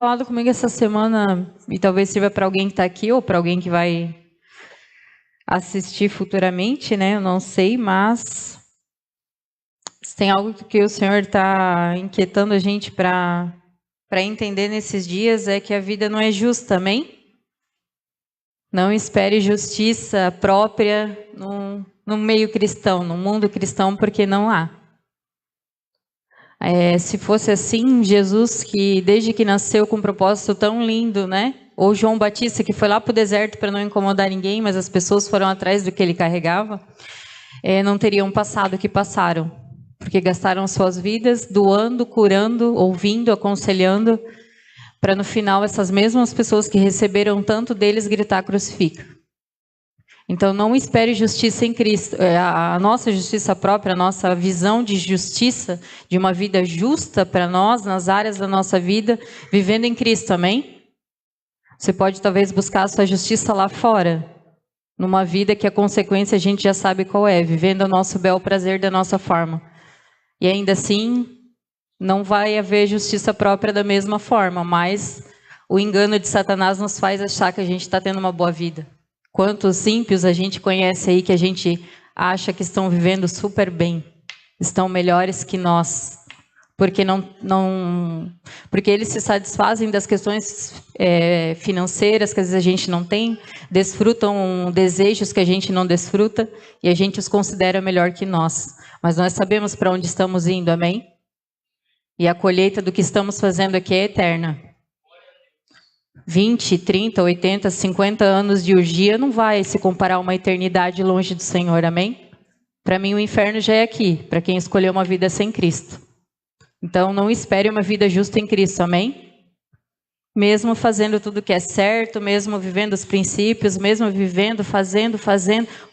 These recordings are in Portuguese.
falado comigo essa semana, e talvez sirva para alguém que está aqui ou para alguém que vai assistir futuramente, né? Eu não sei, mas tem algo que o Senhor está inquietando a gente para entender nesses dias, é que a vida não é justa, amém? Não espere justiça própria no meio cristão, no mundo cristão, porque não há. Se fosse assim, Jesus, que desde que nasceu com um propósito tão lindo, né? Ou João Batista, que foi lá para o deserto para não incomodar ninguém, mas as pessoas foram atrás do que ele carregava, não teriam passado o que passaram, porque gastaram suas vidas doando, curando, ouvindo, aconselhando, para no final essas mesmas pessoas que receberam tanto deles gritar crucifica. Então não espere justiça em Cristo, a nossa justiça própria, a nossa visão de justiça, de uma vida justa para nós, nas áreas da nossa vida, vivendo em Cristo, amém? Você pode talvez buscar a sua justiça lá fora, numa vida que a consequência a gente já sabe qual é, vivendo o nosso bel prazer da nossa forma. E ainda assim, não vai haver justiça própria da mesma forma, mas o engano de Satanás nos faz achar que a gente está tendo uma boa vida. Quantos ímpios a gente conhece aí que a gente acha que estão vivendo super bem, estão melhores que nós, porque eles se satisfazem das questões financeiras que às vezes a gente não tem, desfrutam desejos que a gente não desfruta e a gente os considera melhor que nós. Mas nós sabemos para onde estamos indo, amém? E a colheita do que estamos fazendo aqui é eterna. 20, 30, 80, 50 anos de urgia não vai se comparar a uma eternidade longe do Senhor, amém? Para mim o inferno já é aqui, para quem escolheu uma vida sem Cristo. Então não espere uma vida justa em Cristo, amém? Mesmo fazendo tudo que é certo, mesmo vivendo os princípios, mesmo vivendo, fazendo,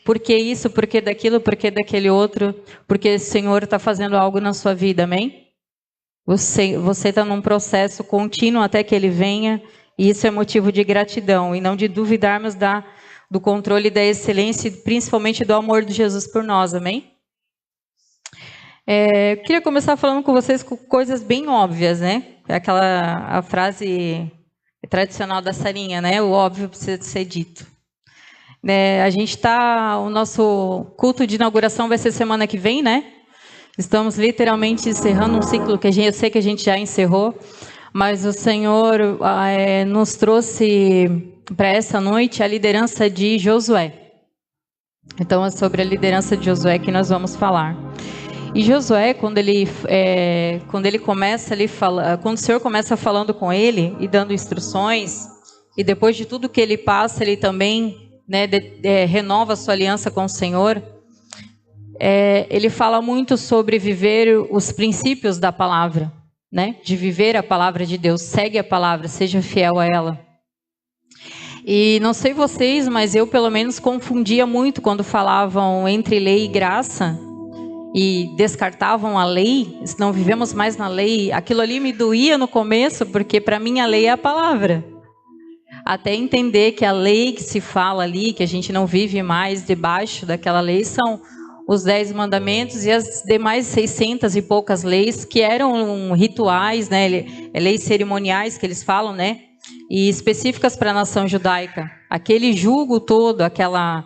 por que isso, por que daquilo, por que daquele outro, porque o Senhor está fazendo algo na sua vida, amém? Você está num processo contínuo até que Ele venha, e isso é motivo de gratidão, e não de duvidarmos do controle da excelência, e principalmente do amor de Jesus por nós, amém? Eu queria começar falando com vocês com coisas bem óbvias, né? A frase tradicional da Sarinha, né? O óbvio precisa ser dito. O nosso culto de inauguração vai ser semana que vem, né? Estamos literalmente encerrando um ciclo que eu sei que a gente já encerrou, mas o Senhor nos trouxe para essa noite a liderança de Josué. Então é sobre a liderança de Josué que nós vamos falar. E Josué, quando ele começa ali quando o Senhor começa falando com ele e dando instruções, e depois de tudo que ele passa, ele também renova a sua aliança com o Senhor. Ele fala muito sobre viver os princípios da palavra, né? De viver a palavra de Deus, segue a palavra, seja fiel a ela. E não sei vocês, mas eu pelo menos confundia muito quando falavam entre lei e graça e descartavam a lei, não vivemos mais na lei. Aquilo ali me doía no começo, porque para mim a lei é a palavra. Até entender que a lei que se fala ali, que a gente não vive mais debaixo daquela lei, são os 10 mandamentos e as demais 600 e poucas leis que eram rituais, né? Leis cerimoniais que eles falam, né? E específicas para a nação judaica. Aquele jugo todo, aquela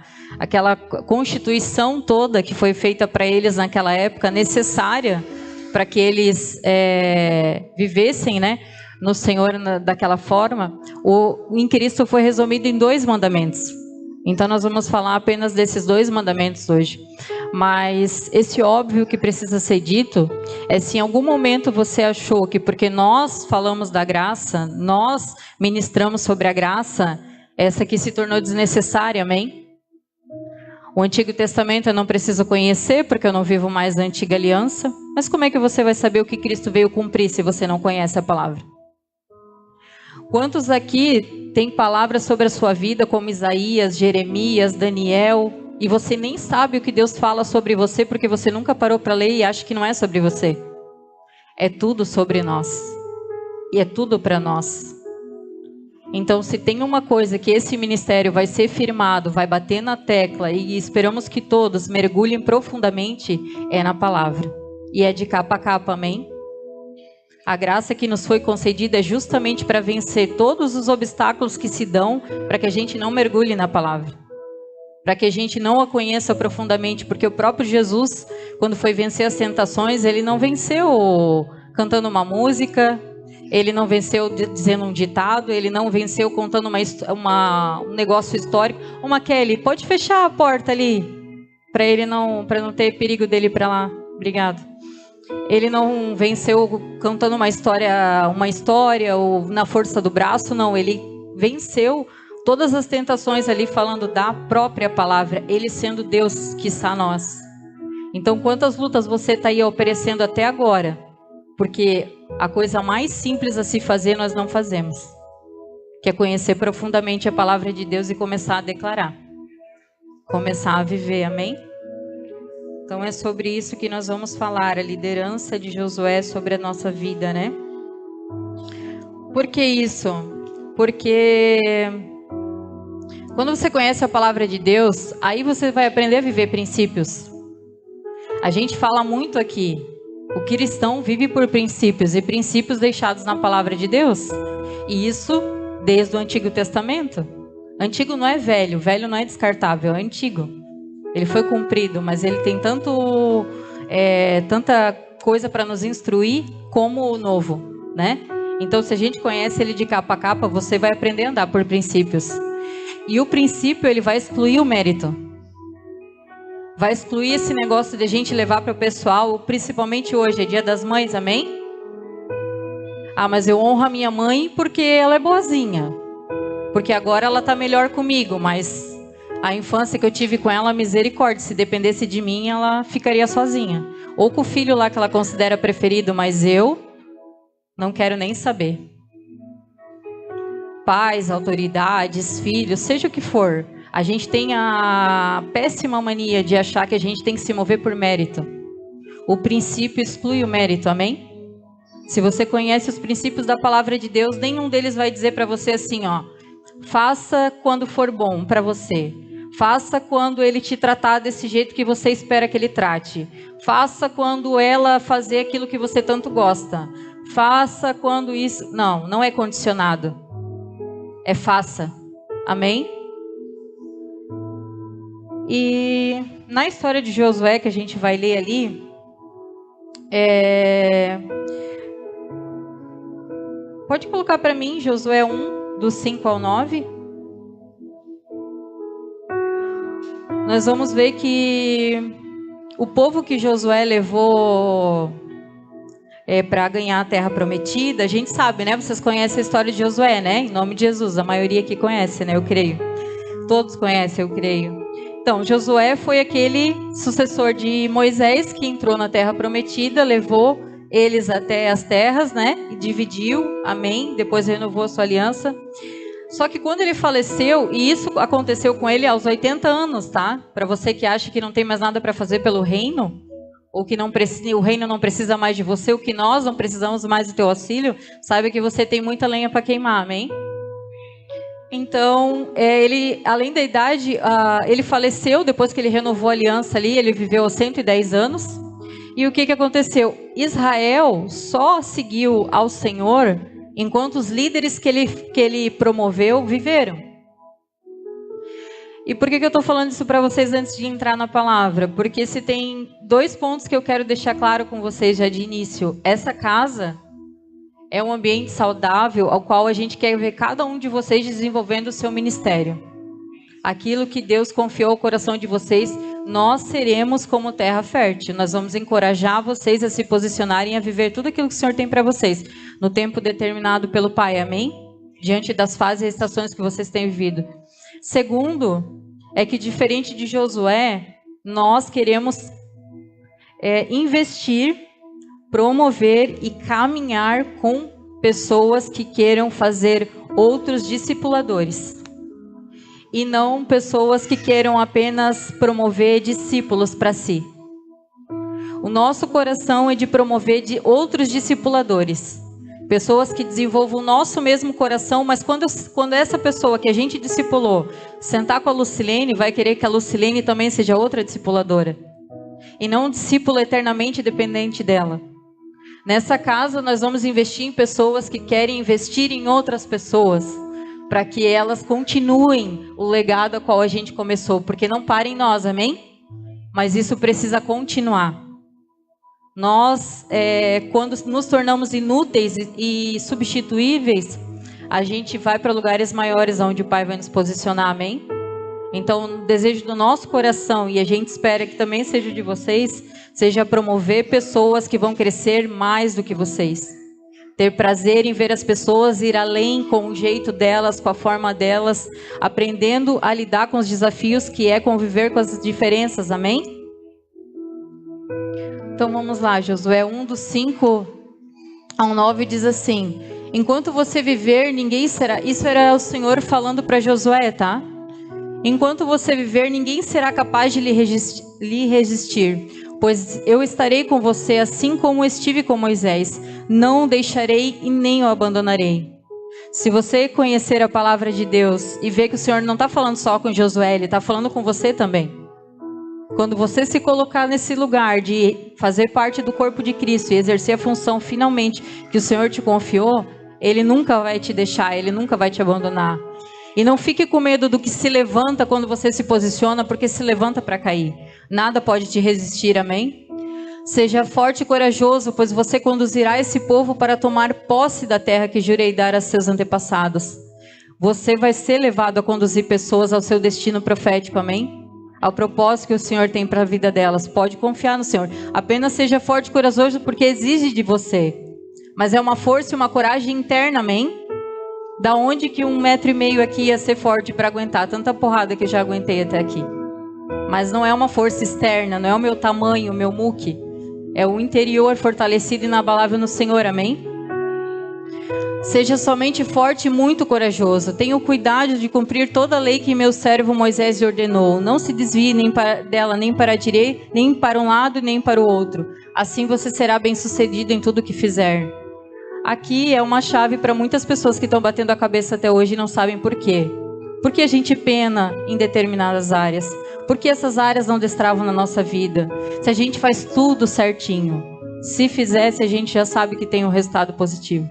constituição toda que foi feita para eles naquela época, necessária para que eles vivessem, né, no Senhor daquela forma, em Cristo foi resumido em 2 mandamentos. Então nós vamos falar apenas desses 2 mandamentos hoje. Mas esse óbvio que precisa ser dito é se em algum momento você achou que porque nós falamos da graça, nós ministramos sobre a graça, essa aqui se tornou desnecessária, amém? O Antigo Testamento eu não preciso conhecer porque eu não vivo mais na Antiga Aliança. Mas como é que você vai saber o que Cristo veio cumprir se você não conhece a palavra? Quantos aqui têm palavras sobre a sua vida como Isaías, Jeremias, Daniel, e você nem sabe o que Deus fala sobre você porque você nunca parou para ler e acha que não é sobre você? É tudo sobre nós. E é tudo para nós. Então, se tem uma coisa que esse ministério vai ser firmado, vai bater na tecla, e esperamos que todos mergulhem profundamente, é na palavra. E é de capa a capa, amém? A graça que nos foi concedida é justamente para vencer todos os obstáculos que se dão para que a gente não mergulhe na palavra. Para que a gente não a conheça profundamente, porque o próprio Jesus, quando foi vencer as tentações, ele não venceu cantando uma música, ele não venceu dizendo um ditado, ele não venceu contando um negócio histórico. Uma Kelly, pode fechar a porta ali, para não ter perigo dele ir para lá. Obrigado. Ele não venceu cantando uma história ou na força do braço, não. Ele venceu todas as tentações ali falando da própria palavra, ele sendo Deus, quiçá nós. Então, quantas lutas você está aí oferecendo até agora? Porque a coisa mais simples a se fazer nós não fazemos, que é conhecer profundamente a palavra de Deus e começar a declarar, começar a viver, amém? Então é sobre isso que nós vamos falar, a liderança de Josué sobre a nossa vida, né? Por que isso? Porque quando você conhece a palavra de Deus, aí você vai aprender a viver princípios. A gente fala muito aqui, o cristão vive por princípios, e princípios deixados na palavra de Deus. E isso desde o Antigo Testamento. Antigo não é velho, velho não é descartável, é antigo. Ele foi cumprido, mas ele tem tanta coisa para nos instruir como o novo, né? Então, se a gente conhece ele de capa a capa, você vai aprender a andar por princípios. E o princípio, ele vai excluir o mérito. Vai excluir esse negócio de a gente levar para o pessoal, principalmente hoje, é Dia das Mães, amém? Ah, mas eu honro a minha mãe porque ela é boazinha. Porque agora ela está melhor comigo, mas a infância que eu tive com ela, misericórdia, se dependesse de mim, ela ficaria sozinha. Ou com o filho lá que ela considera preferido, mas eu não quero nem saber. Pais, autoridades, filhos, seja o que for, a gente tem a péssima mania de achar que a gente tem que se mover por mérito. O princípio exclui o mérito, amém? Se você conhece os princípios da palavra de Deus, nenhum deles vai dizer para você assim, ó, faça quando for bom para você. Faça quando ele te tratar desse jeito que você espera que ele trate. Faça quando ela fazer aquilo que você tanto gosta. Faça quando isso... Não, não é condicionado. É faça. Amém? E na história de Josué, que a gente vai ler ali, pode colocar para mim Josué 1, do 5 ao 9. Nós vamos ver que o povo que Josué levou para ganhar a terra prometida, a gente sabe, né? Vocês conhecem a história de Josué, né? Em nome de Jesus, a maioria aqui conhece, né? Eu creio. Todos conhecem, eu creio. Então, Josué foi aquele sucessor de Moisés que entrou na terra prometida, levou eles até as terras, né? E dividiu, amém? Depois renovou a sua aliança. Só que quando ele faleceu, e isso aconteceu com ele aos 80 anos, tá? Para você que acha que não tem mais nada para fazer pelo reino, ou que o reino não precisa mais de você, ou que nós não precisamos mais do teu auxílio, saiba que você tem muita lenha para queimar, amém? Então, ele, além da idade, ele faleceu depois que ele renovou a aliança ali, ele viveu 110 anos. E o que aconteceu? Israel só seguiu ao Senhor enquanto os líderes que ele promoveu viveram. E por que eu estou falando isso para vocês antes de entrar na palavra? Porque se tem 2 pontos que eu quero deixar claro com vocês já de início. Essa casa é um ambiente saudável ao qual a gente quer ver cada um de vocês desenvolvendo o seu ministério. Aquilo que Deus confiou ao coração de vocês, nós seremos como terra fértil. Nós vamos encorajar vocês a se posicionarem, a viver tudo aquilo que o Senhor tem para vocês, no tempo determinado pelo Pai, amém? Diante das fases e estações que vocês têm vivido. Segundo, é que diferente de Josué, nós queremos investir, promover e caminhar com pessoas que queiram fazer outros discipuladores. E não pessoas que queiram apenas promover discípulos para si. O nosso coração é de promover outros discipuladores. Pessoas que desenvolvam o nosso mesmo coração, mas quando essa pessoa que a gente discipulou sentar com a Lucilene, vai querer que a Lucilene também seja outra discipuladora. E não um discípulo eternamente dependente dela. Nessa casa, nós vamos investir em pessoas que querem investir em outras pessoas, para que elas continuem o legado a qual a gente começou, porque não para em nós, amém? Mas isso precisa continuar. Nós, quando nos tornamos inúteis e substituíveis, a gente vai para lugares maiores onde o Pai vai nos posicionar, amém? Então, o desejo do nosso coração, e a gente espera que também seja de vocês, seja promover pessoas que vão crescer mais do que vocês. Ter prazer em ver as pessoas ir além com o jeito delas, com a forma delas, aprendendo a lidar com os desafios que é conviver com as diferenças, amém? Então vamos lá, Josué 1, do 5 ao 9 diz assim: enquanto você viver, ninguém será... Isso era o Senhor falando para Josué, tá? Enquanto você viver, ninguém será capaz de lhe resistir, pois eu estarei com você assim como estive com Moisés. Não o deixarei e nem o abandonarei. Se você conhecer a palavra de Deus e ver que o Senhor não está falando só com Josué, Ele está falando com você também. Quando você se colocar nesse lugar de fazer parte do corpo de Cristo e exercer a função finalmente que o Senhor te confiou, Ele nunca vai te deixar, Ele nunca vai te abandonar. E não fique com medo do que se levanta quando você se posiciona, porque se levanta para cair. Nada pode te resistir, amém? Seja forte e corajoso, pois você conduzirá esse povo para tomar posse da terra que jurei dar a seus antepassados. Você vai ser levado a conduzir pessoas ao seu destino profético, amém? Ao propósito que o Senhor tem para a vida delas. Pode confiar no Senhor. Apenas seja forte e corajoso, porque exige de você. Mas é uma força e uma coragem interna, amém? Da onde que 1,5 metro aqui ia ser forte para aguentar tanta porrada que eu já aguentei até aqui? Mas não é uma força externa, não é o meu tamanho, o meu muque. É o interior fortalecido e inabalável no Senhor, amém? Seja somente forte e muito corajoso. Tenha o cuidado de cumprir toda a lei que meu servo Moisés lhe ordenou. Não se desvie dela nem para a direita, nem para um lado, nem para o outro. Assim você será bem-sucedido em tudo que fizer. Aqui é uma chave para muitas pessoas que estão batendo a cabeça até hoje e não sabem por quê. Por que a gente pena em determinadas áreas? Por que essas áreas não destravam na nossa vida? Se a gente faz tudo certinho. Se fizesse, a gente já sabe que tem um resultado positivo.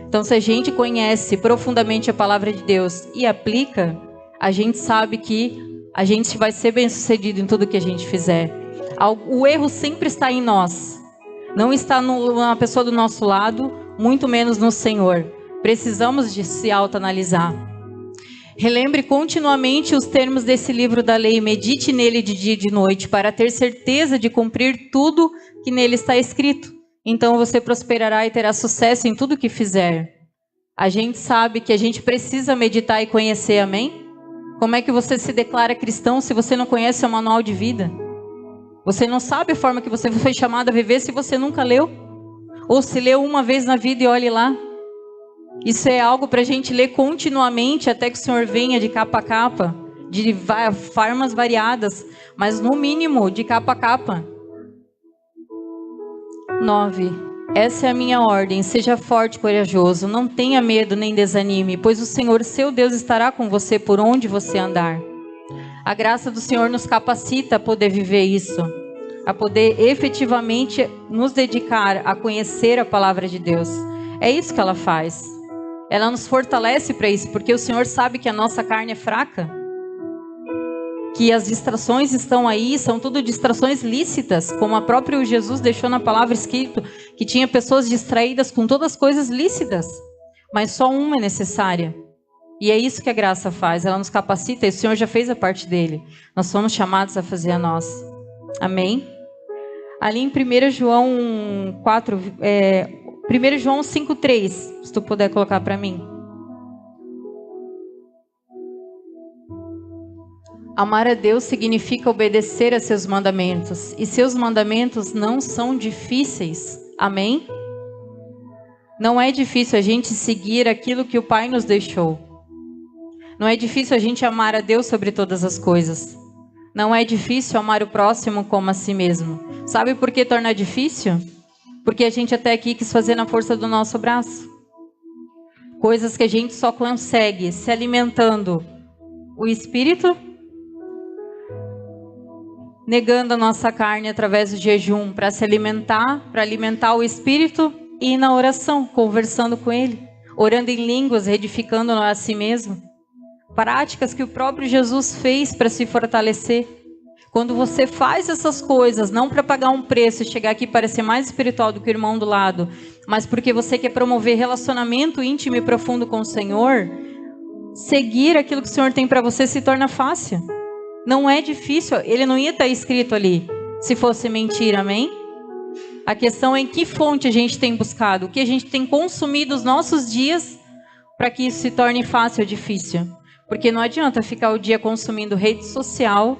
Então, se a gente conhece profundamente a palavra de Deus e aplica, a gente sabe que a gente vai ser bem-sucedido em tudo que a gente fizer. O erro sempre está em nós. Não está na pessoa do nosso lado, muito menos no Senhor. Precisamos de se autoanalisar. Relembre continuamente os termos desse livro da lei, medite nele de dia e de noite, para ter certeza de cumprir tudo que nele está escrito. Então você prosperará e terá sucesso em tudo que fizer. A gente sabe que a gente precisa meditar e conhecer, amém? Como é que você se declara cristão se você não conhece o manual de vida? Você não sabe a forma que você foi chamado a viver se você nunca leu. Ou se leu uma vez na vida e olhe lá. Isso é algo para a gente ler continuamente até que o Senhor venha de capa a capa. De formas variadas. Mas no mínimo de capa a capa. 9. Essa é a minha ordem. Seja forte e corajoso. Não tenha medo nem desanime. Pois o Senhor, seu Deus, estará com você por onde você andar. A graça do Senhor nos capacita a poder viver isso, a poder efetivamente nos dedicar a conhecer a palavra de Deus. É isso que ela faz. Ela nos fortalece para isso, porque o Senhor sabe que a nossa carne é fraca, que as distrações estão aí, são tudo distrações lícitas, como a própria Jesus deixou na palavra escrito, que tinha pessoas distraídas com todas as coisas lícitas, mas só uma é necessária. E é isso que a graça faz, ela nos capacita, e o Senhor já fez a parte dele. Nós somos chamados a fazer a nossa. Amém? Ali em 1 João 4, 1 João 5,3, se tu puder colocar para mim. Amar a Deus significa obedecer a seus mandamentos, e seus mandamentos não são difíceis. Amém? Não é difícil a gente seguir aquilo que o Pai nos deixou. Não é difícil a gente amar a Deus sobre todas as coisas. Não é difícil amar o próximo como a si mesmo. Sabe por que torna difícil? Porque a gente até aqui quis fazer na força do nosso braço. Coisas que a gente só consegue se alimentando o Espírito negando a nossa carne através do jejum para se alimentar, para alimentar o espírito, e na oração, conversando com Ele, orando em línguas, edificando a si mesmo. Práticas que o próprio Jesus fez para se fortalecer. Quando você faz essas coisas, não para pagar um preço e chegar aqui e parecer mais espiritual do que o irmão do lado, mas porque você quer promover relacionamento íntimo e profundo com o Senhor, seguir aquilo que o Senhor tem para você se torna fácil. Não é difícil, ele não ia estar escrito ali se fosse mentira, amém? A questão é em que fonte a gente tem buscado, o que a gente tem consumido os nossos dias para que isso se torne fácil ou difícil. Porque não adianta ficar o dia consumindo rede social,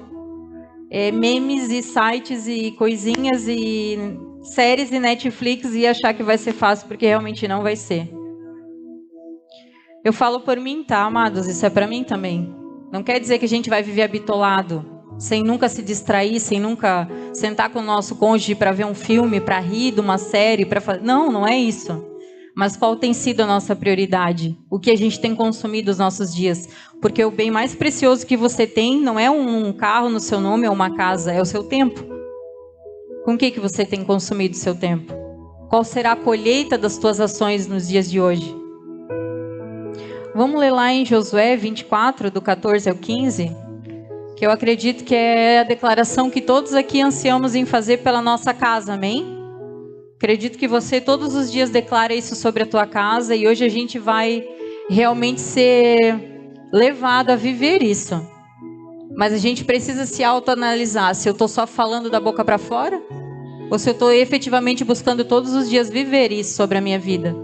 memes e sites e coisinhas e séries e Netflix e achar que vai ser fácil, porque realmente não vai ser. Eu falo por mim, tá, amados? Isso é para mim também. Não quer dizer que a gente vai viver habitolado, sem nunca se distrair, sem nunca sentar com o nosso cônjuge para ver um filme, para rir de uma série, para fazer. Não, não é isso. Mas qual tem sido a nossa prioridade? O que a gente tem consumido os nossos dias? Porque o bem mais precioso que você tem não é um carro no seu nome ou uma casa, é o seu tempo. Com o que você tem consumido o seu tempo? Qual será a colheita das tuas ações nos dias de hoje? Vamos ler lá em Josué 24, do 14 ao 15, que eu acredito que é a declaração que todos aqui ansiamos em fazer pela nossa casa, amém? Acredito que você todos os dias declara isso sobre a tua casa e hoje a gente vai realmente ser levado a viver isso. Mas a gente precisa se autoanalisar, se eu estou só falando da boca para fora ou se eu estou efetivamente buscando todos os dias viver isso sobre a minha vida.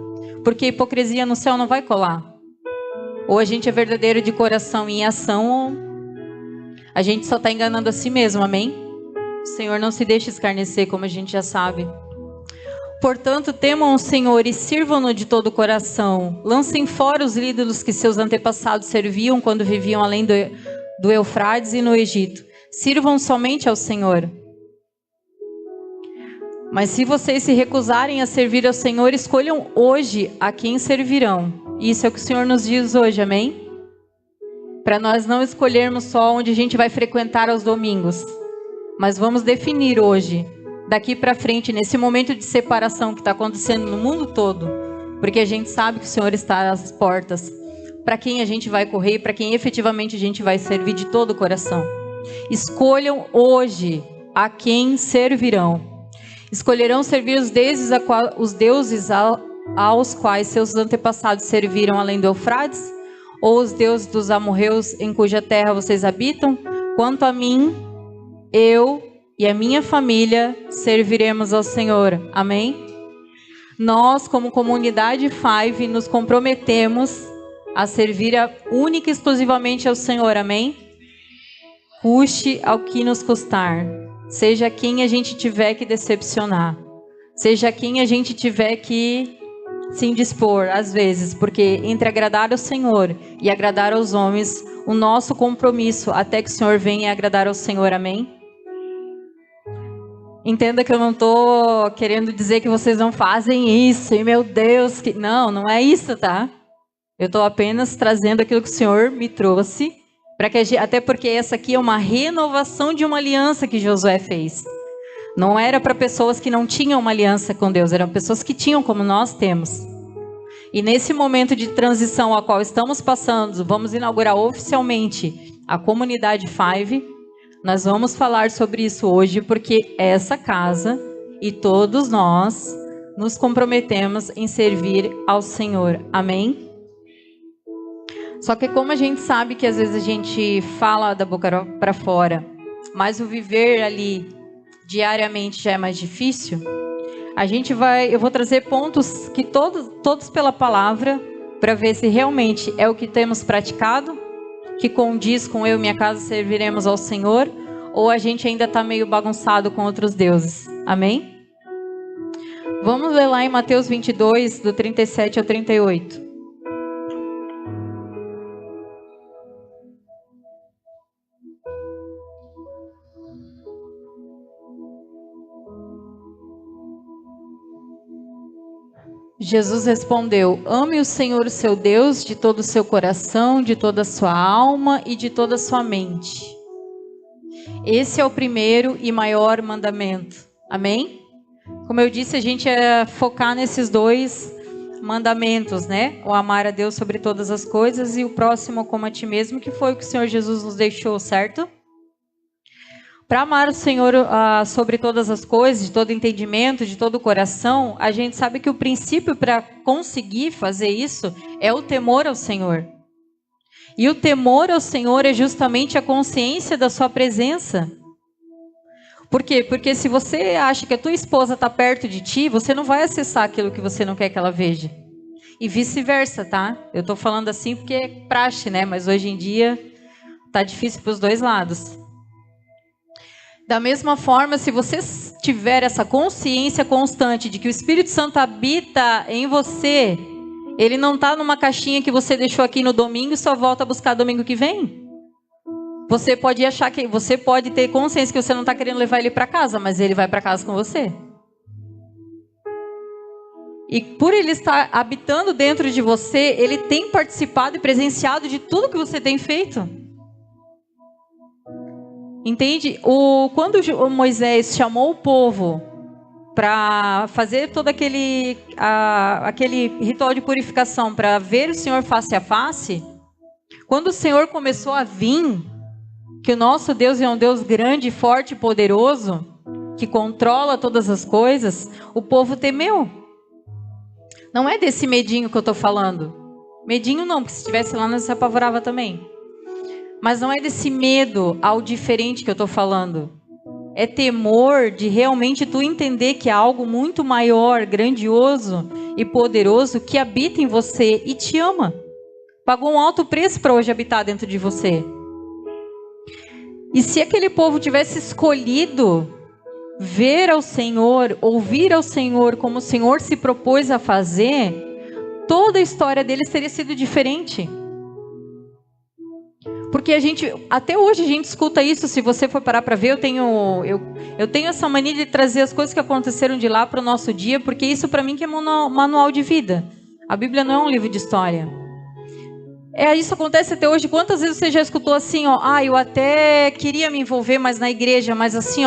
Porque hipocrisia no céu não vai colar. Ou a gente é verdadeiro de coração e em ação, ou a gente só está enganando a si mesmo, amém? O Senhor não se deixa escarnecer, como a gente já sabe. Portanto, temam o Senhor e sirvam-no de todo o coração. Lancem fora os ídolos que seus antepassados serviam quando viviam além do Eufrates e no Egito. Sirvam somente ao Senhor. Mas se vocês se recusarem a servir ao Senhor, escolham hoje a quem servirão. Isso é o que o Senhor nos diz hoje, amém? Para nós não escolhermos só onde a gente vai frequentar aos domingos, mas vamos definir hoje, daqui para frente, nesse momento de separação que está acontecendo no mundo todo, porque a gente sabe que o Senhor está às portas, para quem a gente vai correr, para quem efetivamente a gente vai servir de todo o coração. Escolham hoje a quem servirão. Escolherão servir os deuses aos quais seus antepassados serviram além do Eufrates, ou os deuses dos amorreus em cuja terra vocês habitam? Quanto a mim, eu e a minha família serviremos ao Senhor. Amém? Nós, como comunidade Five, nos comprometemos a servir única e exclusivamente ao Senhor. Amém? Custe ao que nos custar. Seja quem a gente tiver que decepcionar. Seja quem a gente tiver que se indispor, às vezes. Porque entre agradar ao Senhor e agradar aos homens, o nosso compromisso até que o Senhor venha é agradar ao Senhor. Amém? Entenda que eu não estou querendo dizer que vocês não fazem isso. E meu Deus, que não é isso, tá? Eu estou apenas trazendo aquilo que o Senhor me trouxe. Até porque essa aqui é uma renovação de uma aliança que Josué fez. Não era para pessoas que não tinham uma aliança com Deus. Eram pessoas que tinham, como nós temos. E nesse momento de transição a qual estamos passando, vamos inaugurar oficialmente a comunidade Five. Nós vamos falar sobre isso hoje, porque essa casa e todos nós nos comprometemos em servir ao Senhor. Amém? Só que como a gente sabe que às vezes a gente fala da boca para fora, mas o viver ali diariamente já é mais difícil, eu vou trazer pontos que todos pela palavra, para ver se realmente é o que temos praticado, que condiz com eu e minha casa serviremos ao Senhor, ou a gente ainda está meio bagunçado com outros deuses. Amém? Vamos ler lá em Mateus 22, do 37 ao 38. Jesus respondeu: ame o Senhor, o seu Deus, de todo o seu coração, de toda a sua alma e de toda a sua mente. Esse é o primeiro e maior mandamento. Amém? Como eu disse, a gente ia focar nesses dois mandamentos, né? O amar a Deus sobre todas as coisas e o próximo como a ti mesmo, que foi o que o Senhor Jesus nos deixou, certo? Para amar o Senhor sobre todas as coisas, de todo entendimento, de todo o coração, a gente sabe que o princípio para conseguir fazer isso é o temor ao Senhor. E o temor ao Senhor é justamente a consciência da sua presença. Por quê? Porque se você acha que a tua esposa está perto de ti, você não vai acessar aquilo que você não quer que ela veja. E vice-versa, tá? Eu estou falando assim porque é praxe, né? Mas hoje em dia tá difícil para os dois lados. Da mesma forma, se você tiver essa consciência constante de que o Espírito Santo habita em você, ele não está numa caixinha que você deixou aqui no domingo e só volta a buscar domingo que vem. Você pode achar que você pode ter consciência que você não está querendo levar ele para casa, mas ele vai para casa com você. E por ele estar habitando dentro de você, ele tem participado e presenciado de tudo que você tem feito. Entende? Quando Moisés chamou o povo para fazer todo aquele ritual de purificação, para ver o Senhor face a face, quando o Senhor começou a vir, que o nosso Deus é um Deus grande, forte e poderoso, que controla todas as coisas, o povo temeu. Não é desse medinho que eu estou falando. Medinho não, porque se estivesse lá, não se apavorava também. Mas não é desse medo ao diferente que eu estou falando. É temor de realmente tu entender que há algo muito maior, grandioso e poderoso que habita em você e te ama. Pagou um alto preço para hoje habitar dentro de você. E se aquele povo tivesse escolhido ver ao Senhor, ouvir ao Senhor como o Senhor se propôs a fazer, toda a história deles teria sido diferente. Porque até hoje a gente escuta isso. Se você for parar para ver, eu tenho essa mania de trazer as coisas que aconteceram de lá para o nosso dia, porque isso para mim que é manual de vida. A Bíblia não é um livro de história. Isso acontece até hoje. Quantas vezes você já escutou assim, eu até queria me envolver mais na igreja, mas assim,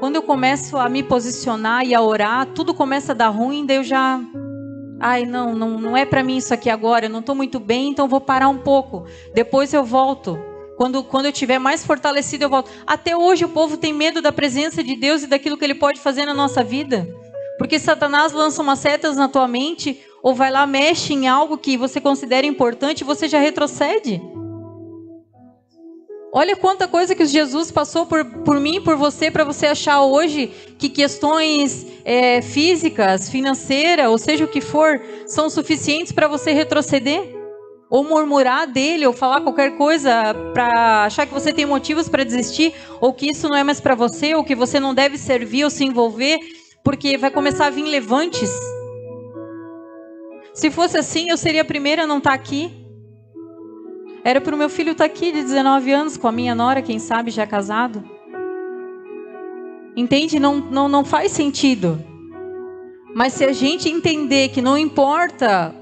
quando eu começo a me posicionar e a orar, tudo começa a dar ruim, daí eu já... não é para mim isso aqui agora, eu não estou muito bem, então vou parar um pouco. Depois eu volto. Quando eu estiver mais fortalecido, eu volto. Até hoje o povo tem medo da presença de Deus e daquilo que Ele pode fazer na nossa vida. Porque Satanás lança umas setas na tua mente, ou vai lá, mexe em algo que você considera importante e você já retrocede. Olha quanta coisa que Jesus passou por mim e por você, para você achar hoje que questões físicas, financeiras, ou seja o que for, são suficientes para você retroceder. Ou murmurar dele, ou falar qualquer coisa para achar que você tem motivos para desistir, ou que isso não é mais para você, ou que você não deve servir ou se envolver, porque vai começar a vir levantes. Se fosse assim, eu seria a primeira a não estar aqui. Era para o meu filho estar aqui de 19 anos, com a minha nora, quem sabe, já casado. Entende? Não faz sentido. Mas se a gente entender que não importa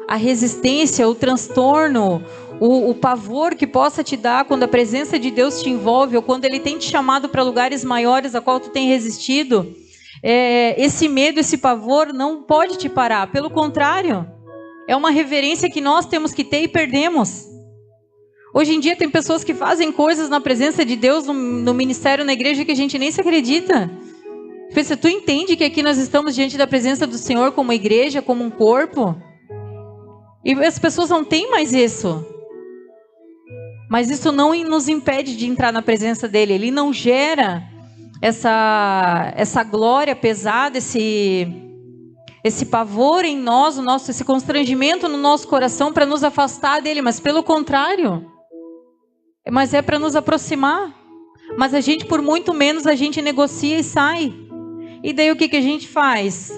a resistência, o transtorno, o pavor que possa te dar quando a presença de Deus te envolve, ou quando Ele tem te chamado para lugares maiores a qual tu tem resistido, esse medo, esse pavor não pode te parar. Pelo contrário, é uma reverência que nós temos que ter e perdemos. Hoje em dia tem pessoas que fazem coisas na presença de Deus, no ministério, na igreja, que a gente nem se acredita. Se tu entende que aqui nós estamos diante da presença do Senhor como igreja, como um corpo, e as pessoas não têm mais isso. Mas isso não nos impede de entrar na presença dEle. Ele não gera essa glória pesada, esse pavor em nós, esse constrangimento no nosso coração para nos afastar dEle. Mas pelo contrário. Mas é para nos aproximar. Mas a gente, por muito menos, a gente negocia e sai. E daí o que a gente faz?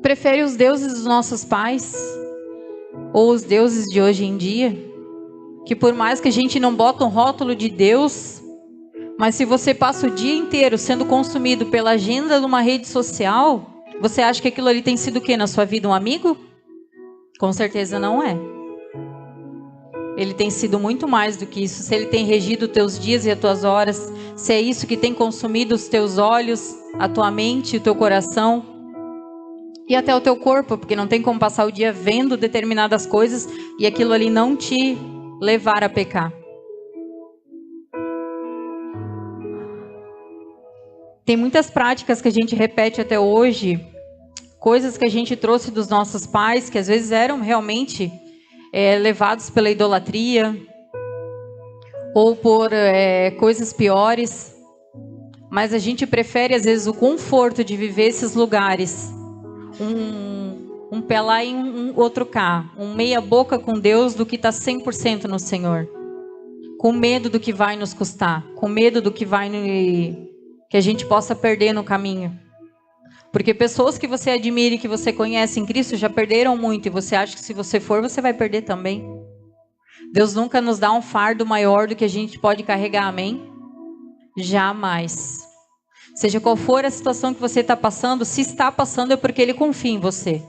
Prefere os deuses dos nossos pais, ou os deuses de hoje em dia, que por mais que a gente não bota um rótulo de Deus, mas se você passa o dia inteiro sendo consumido pela agenda de uma rede social, você acha que aquilo ali tem sido o quê na sua vida? Um amigo? Com certeza não é. Ele tem sido muito mais do que isso. Se Ele tem regido os teus dias e as tuas horas, se é isso que tem consumido os teus olhos, a tua mente, o teu coração e até o teu corpo, porque não tem como passar o dia vendo determinadas coisas e aquilo ali não te levar a pecar. Tem muitas práticas que a gente repete até hoje, coisas que a gente trouxe dos nossos pais, que às vezes eram realmente levados pela idolatria ou por coisas piores, mas a gente prefere às vezes o conforto de viver esses lugares, um pé lá e um outro cá, um meia boca com Deus, do que estar 100% no Senhor, com medo do que vai nos custar, com medo do que que a gente possa perder no caminho. Porque pessoas que você admira e que você conhece em Cristo já perderam muito, e você acha que se você for, você vai perder também. Deus nunca nos dá um fardo maior do que a gente pode carregar, amém? Jamais. Seja qual for a situação que você está passando, se está passando é porque Ele confia em você.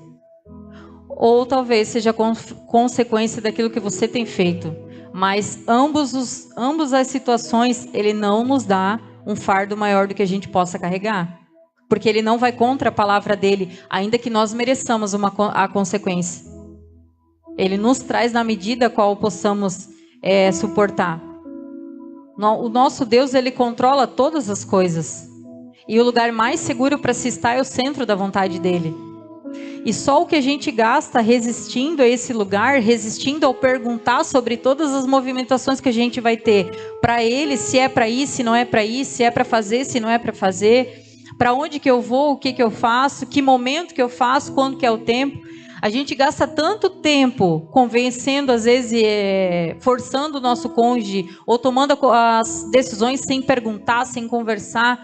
Ou talvez seja consequência daquilo que você tem feito. Mas ambas as situações, Ele não nos dá um fardo maior do que a gente possa carregar. Porque Ele não vai contra a palavra dEle, ainda que nós mereçamos a consequência. Ele nos traz na medida a qual possamos suportar. O nosso Deus, Ele controla todas as coisas. E o lugar mais seguro para se estar é o centro da vontade dEle. E só o que a gente gasta resistindo a esse lugar, resistindo ao perguntar sobre todas as movimentações que a gente vai ter para Ele, se é para ir, se não é para ir, se é para fazer, se não é para fazer, para onde que eu vou, o que que eu faço, que momento que eu faço, quando que é o tempo. A gente gasta tanto tempo convencendo, às vezes, forçando o nosso cônjuge, ou tomando as decisões sem perguntar, sem conversar,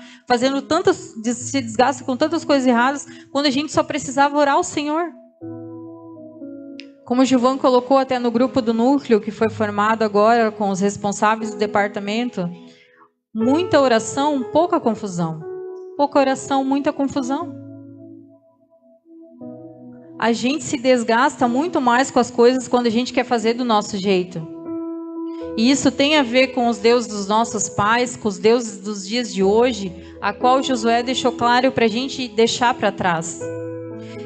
se desgasta com tantas coisas erradas, quando a gente só precisava orar ao Senhor. Como o Gilvan colocou até no grupo do núcleo, que foi formado agora com os responsáveis do departamento, muita oração, pouca confusão. Pouca oração, muita confusão. A gente se desgasta muito mais com as coisas quando a gente quer fazer do nosso jeito. E isso tem a ver com os deuses dos nossos pais, com os deuses dos dias de hoje, a qual Josué deixou claro para a gente deixar para trás.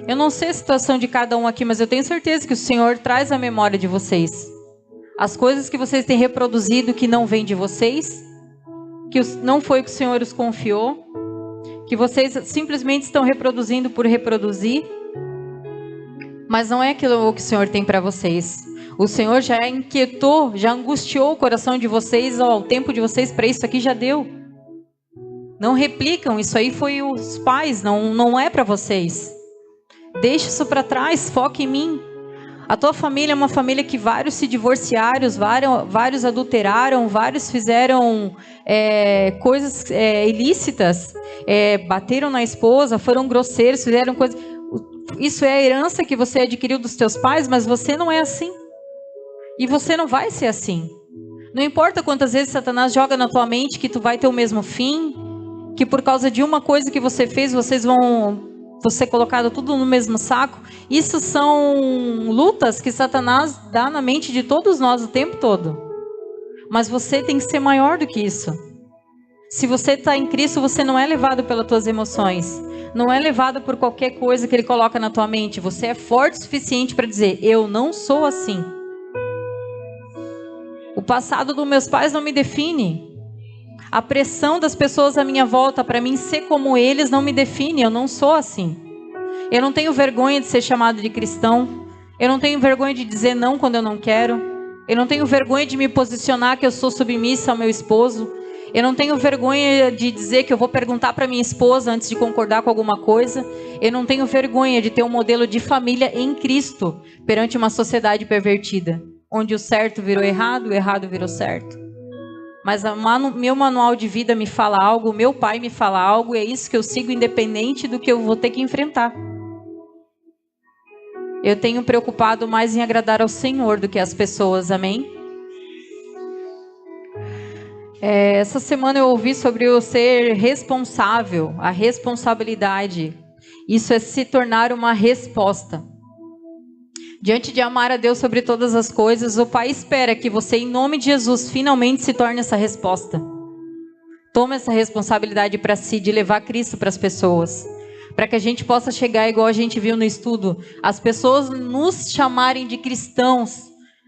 Eu não sei a situação de cada um aqui, mas eu tenho certeza que o Senhor traz a memória de vocês. As coisas que vocês têm reproduzido que não vêm de vocês, que não foi o que o Senhor os confiou, que vocês simplesmente estão reproduzindo por reproduzir, mas não é aquilo que o Senhor tem para vocês. O Senhor já inquietou, já angustiou o coração de vocês, o tempo de vocês para isso aqui já deu. Não replicam, isso aí foi os pais, não é para vocês. Deixa isso para trás, foca em mim. A tua família é uma família que vários se divorciaram, vários adulteraram, vários fizeram coisas ilícitas, bateram na esposa, foram grosseiros, fizeram coisas... Isso é a herança que você adquiriu dos teus pais, mas você não é assim. E você não vai ser assim. Não importa quantas vezes Satanás joga na tua mente que tu vai ter o mesmo fim, que por causa de uma coisa que você fez, vocês vão ser colocado tudo no mesmo saco. Isso são lutas que Satanás dá na mente de todos nós o tempo todo. Mas você tem que ser maior do que isso. Se você está em Cristo, você não é levado pelas tuas emoções. Não é levado por qualquer coisa que Ele coloca na tua mente. Você é forte o suficiente para dizer, eu não sou assim. O passado dos meus pais não me define. A pressão das pessoas à minha volta para mim ser como eles não me define. Eu não sou assim. Eu não tenho vergonha de ser chamado de cristão. Eu não tenho vergonha de dizer não quando eu não quero. Eu não tenho vergonha de me posicionar que eu sou submissa ao meu esposo. Eu não tenho vergonha de dizer que eu vou perguntar para minha esposa antes de concordar com alguma coisa. Eu não tenho vergonha de ter um modelo de família em Cristo perante uma sociedade pervertida, onde o certo virou errado, o errado virou certo. Mas meu manual de vida me fala algo, meu pai me fala algo, e é isso que eu sigo independente do que eu vou ter que enfrentar. Eu tenho preocupado mais em agradar ao Senhor do que às pessoas, amém? Essa semana eu ouvi sobre o ser responsável, a responsabilidade. Isso é se tornar uma resposta. Diante de amar a Deus sobre todas as coisas, o Pai espera que você, em nome de Jesus, finalmente se torne essa resposta. Tome essa responsabilidade para si, de levar Cristo para as pessoas. Para que a gente possa chegar, igual a gente viu no estudo, as pessoas nos chamarem de cristãos,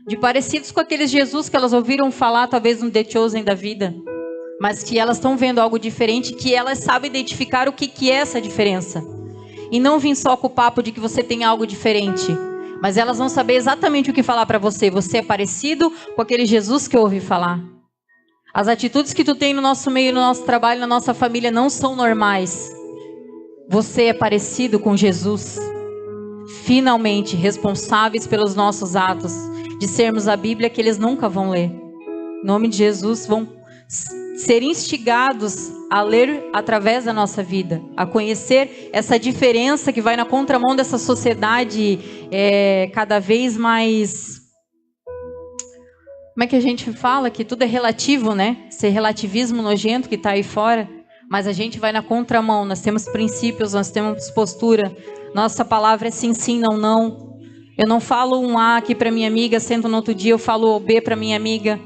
de parecidos com aqueles Jesus que elas ouviram falar, talvez no The Chosen da vida. Mas que elas estão vendo algo diferente, que elas sabem identificar o que é essa diferença. E não vir só com o papo de que você tem algo diferente. Mas elas vão saber exatamente o que falar para você. Você é parecido com aquele Jesus que eu ouvi falar. As atitudes que tu tem no nosso meio, no nosso trabalho, na nossa família não são normais. Você é parecido com Jesus. Finalmente, responsáveis pelos nossos atos. De sermos a Bíblia que eles nunca vão ler. Em nome de Jesus, vão ser instigados a ler através da nossa vida, a conhecer essa diferença que vai na contramão dessa sociedade cada vez mais... Como é que a gente fala? Que tudo é relativo, né? Esse relativismo nojento que está aí fora. Mas a gente vai na contramão, nós temos princípios, nós temos postura. Nossa palavra é sim, sim, não, não. Eu não falo um A aqui para minha amiga, sento no outro dia eu falo B para minha amiga.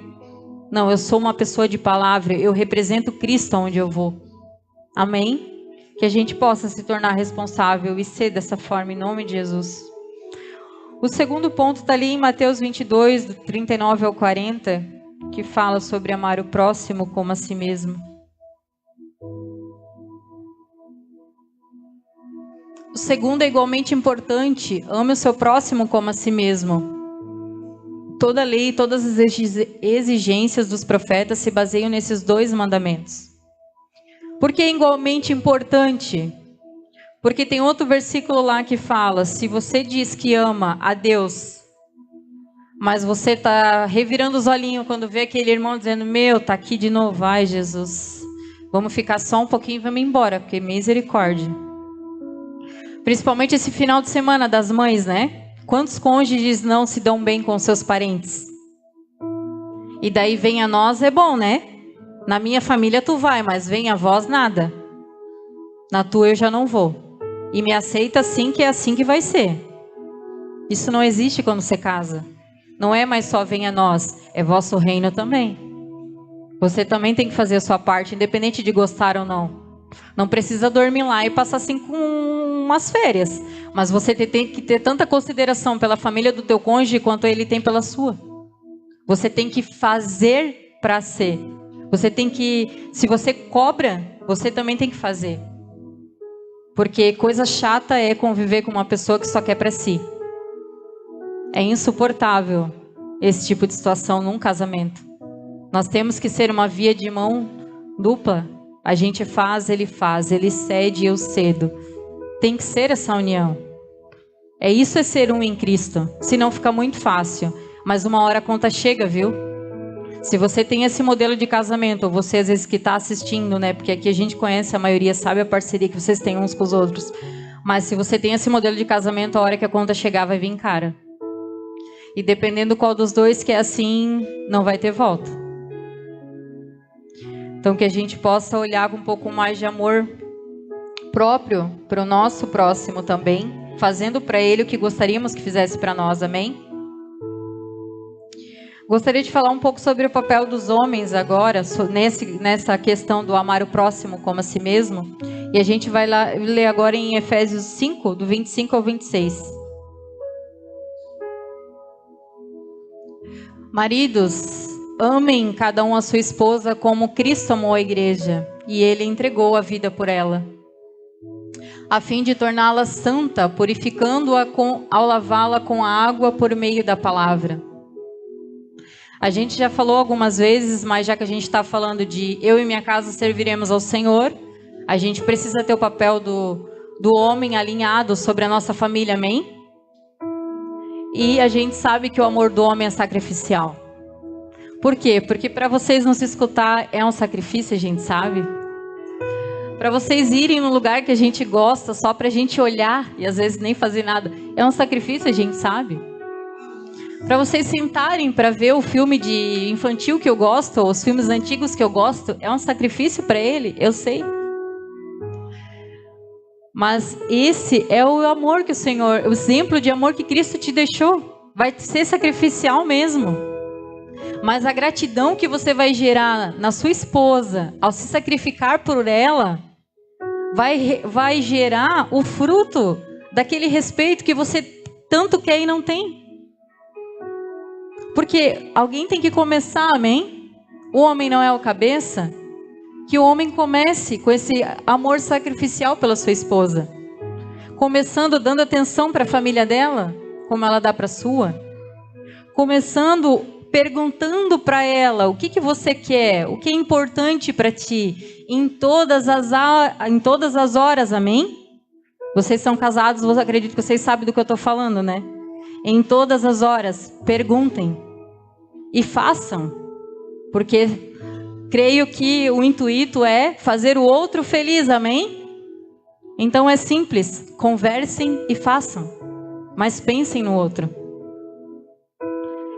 Não, eu sou uma pessoa de palavra, eu represento Cristo onde eu vou. Amém? Que a gente possa se tornar responsável e ser dessa forma, em nome de Jesus. O segundo ponto está ali em Mateus 22, do 39 ao 40, que fala sobre amar o próximo como a si mesmo. O segundo é igualmente importante, ame o seu próximo como a si mesmo. Toda a lei e todas as exigências dos profetas se baseiam nesses dois mandamentos. Por que é igualmente importante? Porque tem outro versículo lá que fala, se você diz que ama a Deus, mas você está revirando os olhinhos quando vê aquele irmão dizendo, meu, tá aqui de novo, ai Jesus, vamos ficar só um pouquinho e vamos embora, porque misericórdia. Principalmente esse final de semana das mães, né? Quantos cônjuges não se dão bem com seus parentes? E daí vem a nós, é bom, né? Na minha família tu vai, mas vem a vós nada. Na tua eu já não vou. E me aceita assim, que é assim que vai ser. Isso não existe quando você casa. Não é mais só vem a nós, é vosso reino também. Você também tem que fazer a sua parte, independente de gostar ou não. Não precisa dormir lá e passar assim com umas férias. Mas você tem que ter tanta consideração pela família do teu cônjuge quanto ele tem pela sua. Você tem que fazer para ser. Você tem que... Se você cobra, você também tem que fazer. Porque coisa chata é conviver com uma pessoa que só quer para si. É insuportável esse tipo de situação num casamento. Nós temos que ser uma via de mão dupla. A gente faz, ele cede, eu cedo. Tem que ser essa união. Isso é ser um em Cristo. Senão fica muito fácil. Mas uma hora a conta chega, viu? Se você tem esse modelo de casamento, ou você às vezes que está assistindo, né? Porque aqui a gente conhece, a maioria sabe a parceria que vocês têm uns com os outros. Mas se você tem esse modelo de casamento, a hora que a conta chegar vai vir cara. E dependendo qual dos dois que é assim, não vai ter volta. Então que a gente possa olhar com um pouco mais de amor próprio para o nosso próximo também, fazendo para ele o que gostaríamos que fizesse para nós, amém? Gostaria de falar um pouco sobre o papel dos homens agora, nessa questão do amar o próximo como a si mesmo. E a gente vai lá ler agora em Efésios 5, do 25 ao 26. Maridos, amem cada um a sua esposa como Cristo amou a igreja e ele entregou a vida por ela, a fim de torná-la santa, purificando-a ao lavá-la com a água por meio da palavra. A gente já falou algumas vezes, mas já que a gente está falando de eu e minha casa serviremos ao Senhor, a gente precisa ter o papel do homem alinhado sobre a nossa família, amém? E a gente sabe que o amor do homem é sacrificial. Por quê? Porque para vocês nos escutar é um sacrifício, a gente sabe. Para vocês irem no lugar que a gente gosta só para a gente olhar e às vezes nem fazer nada, é um sacrifício, a gente sabe. Para vocês sentarem para ver o filme de infantil que eu gosto, ou os filmes antigos que eu gosto, é um sacrifício para ele, eu sei. Mas esse é o amor que o Senhor, o exemplo de amor que Cristo te deixou. Vai ser sacrificial mesmo. Mas a gratidão que você vai gerar na sua esposa, ao se sacrificar por ela, vai gerar o fruto daquele respeito que você tanto quer e não tem. Porque alguém tem que começar, amém? O homem não é o cabeça? Que o homem comece com esse amor sacrificial pela sua esposa. Começando dando atenção para a família dela, como ela dá para a sua. Começando perguntando para ela o que você quer, o que é importante para ti, em todas as horas, amém? Vocês são casados, eu acredito que vocês sabem do que eu estou falando, né? Em todas as horas, perguntem e façam, porque creio que o intuito é fazer o outro feliz, amém? Então é simples, conversem e façam, mas pensem no outro.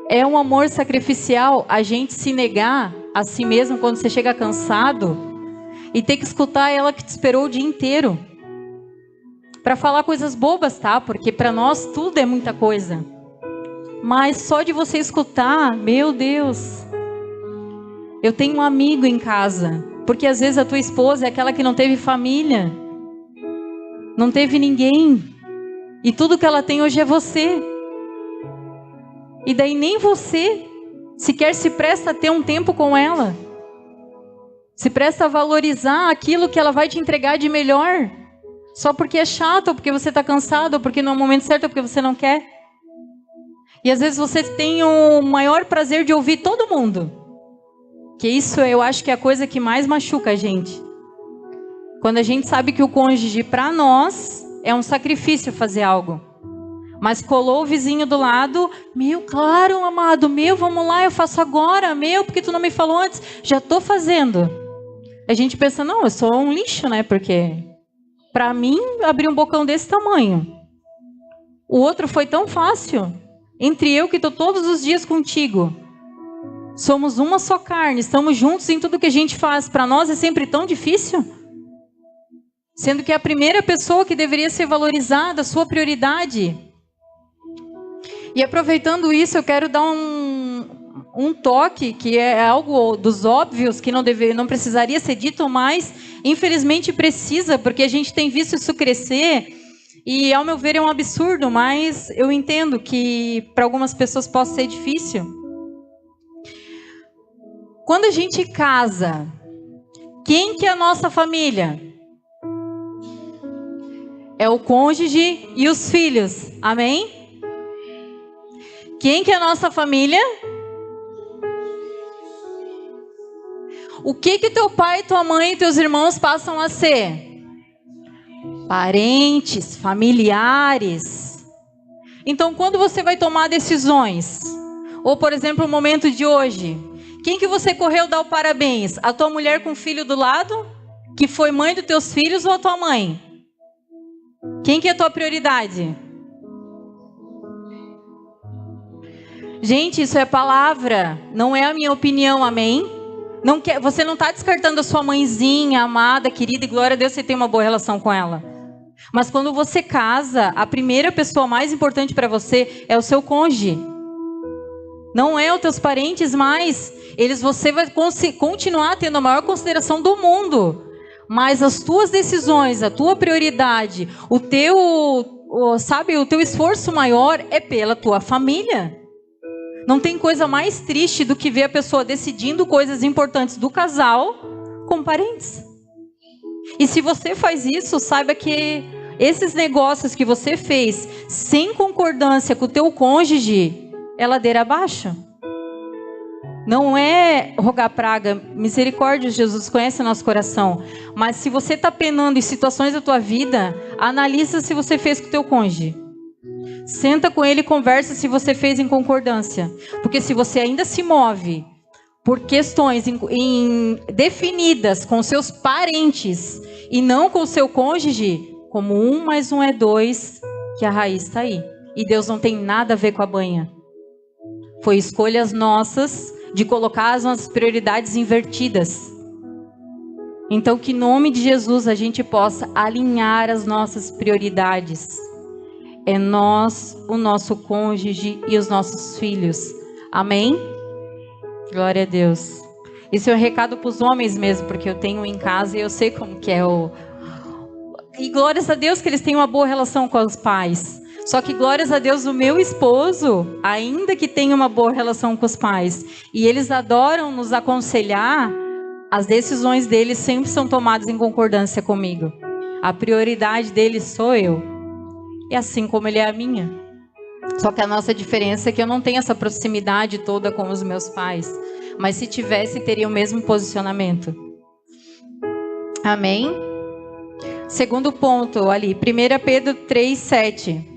É um amor sacrificial a gente se negar a si mesmo quando você chega cansado e ter que escutar ela que te esperou o dia inteiro para falar coisas bobas, tá? Porque para nós tudo é muita coisa. Mas só de você escutar, meu Deus. Eu tenho um amigo em casa, porque às vezes a tua esposa é aquela que não teve família, não teve ninguém, e tudo que ela tem hoje é você. E daí nem você sequer se presta a ter um tempo com ela. Se presta a valorizar aquilo que ela vai te entregar de melhor. Só porque é chato, ou porque você está cansado, ou porque não é o momento certo, ou porque você não quer. E às vezes você tem o maior prazer de ouvir todo mundo. Que isso eu acho que é a coisa que mais machuca a gente. Quando a gente sabe que o cônjuge para nós é um sacrifício fazer algo. Mas colou o vizinho do lado, meu, claro, amado, meu, vamos lá, eu faço agora, meu, porque tu não me falou antes, já estou fazendo. A gente pensa, não, eu sou um lixo, né, porque para mim, abrir um bocão desse tamanho. O outro foi tão fácil, entre eu que estou todos os dias contigo. Somos uma só carne, estamos juntos em tudo que a gente faz, para nós é sempre tão difícil. Sendo que é a primeira pessoa que deveria ser valorizada, a sua prioridade. E aproveitando isso, eu quero dar um toque, que é algo dos óbvios, que não precisaria ser dito, mas infelizmente precisa, porque a gente tem visto isso crescer, e ao meu ver é um absurdo, mas eu entendo que para algumas pessoas possa ser difícil. Quando a gente casa, quem que é a nossa família? É o cônjuge e os filhos, amém? Quem que é a nossa família? O que teu pai, tua mãe e teus irmãos passam a ser? Parentes, familiares. Então, quando você vai tomar decisões, ou por exemplo, o momento de hoje, quem que você correu dar o parabéns? A tua mulher com o filho do lado, que foi mãe dos teus filhos, ou a tua mãe? Quem que é a tua prioridade? Gente, isso é palavra, não é a minha opinião, amém? Você não está descartando a sua mãezinha, amada, querida, e glória a Deus, você tem uma boa relação com ela. Mas quando você casa, a primeira pessoa mais importante para você é o seu cônjuge. Não é os teus parentes mais. Você vai continuar tendo a maior consideração do mundo. Mas as tuas decisões, a tua prioridade, o teu esforço maior é pela tua família. Não tem coisa mais triste do que ver a pessoa decidindo coisas importantes do casal com parentes. E se você faz isso, saiba que esses negócios que você fez sem concordância com o teu cônjuge é ladeira abaixo. Não é rogar praga, misericórdia, Jesus conhece o nosso coração. Mas se você está penando em situações da tua vida, analisa se você fez com o teu cônjuge. Senta com ele e conversa se você fez em concordância. Porque se você ainda se move por questões definidas com seus parentes e não com o seu cônjuge, como 1 mais 1 é 2, que a raiz está aí. E Deus não tem nada a ver com a banha. Foi escolhas nossas de colocar as nossas prioridades invertidas. Então, que em nome de Jesus a gente possa alinhar as nossas prioridades. É nós, o nosso cônjuge e os nossos filhos. Amém? Glória a Deus. Esse é um recado para os homens mesmo, porque eu tenho em casa e eu sei como que é o... E glórias a Deus que eles têm uma boa relação com os pais. Só que glórias a Deus o meu esposo, ainda que tenha uma boa relação com os pais, e eles adoram nos aconselhar, as decisões deles sempre são tomadas em concordância comigo. A prioridade deles sou eu. E assim como ele é a minha. Só que a nossa diferença é que eu não tenho essa proximidade toda com os meus pais. Mas se tivesse, teria o mesmo posicionamento. Amém? Segundo ponto ali, 1 Pedro 3:7.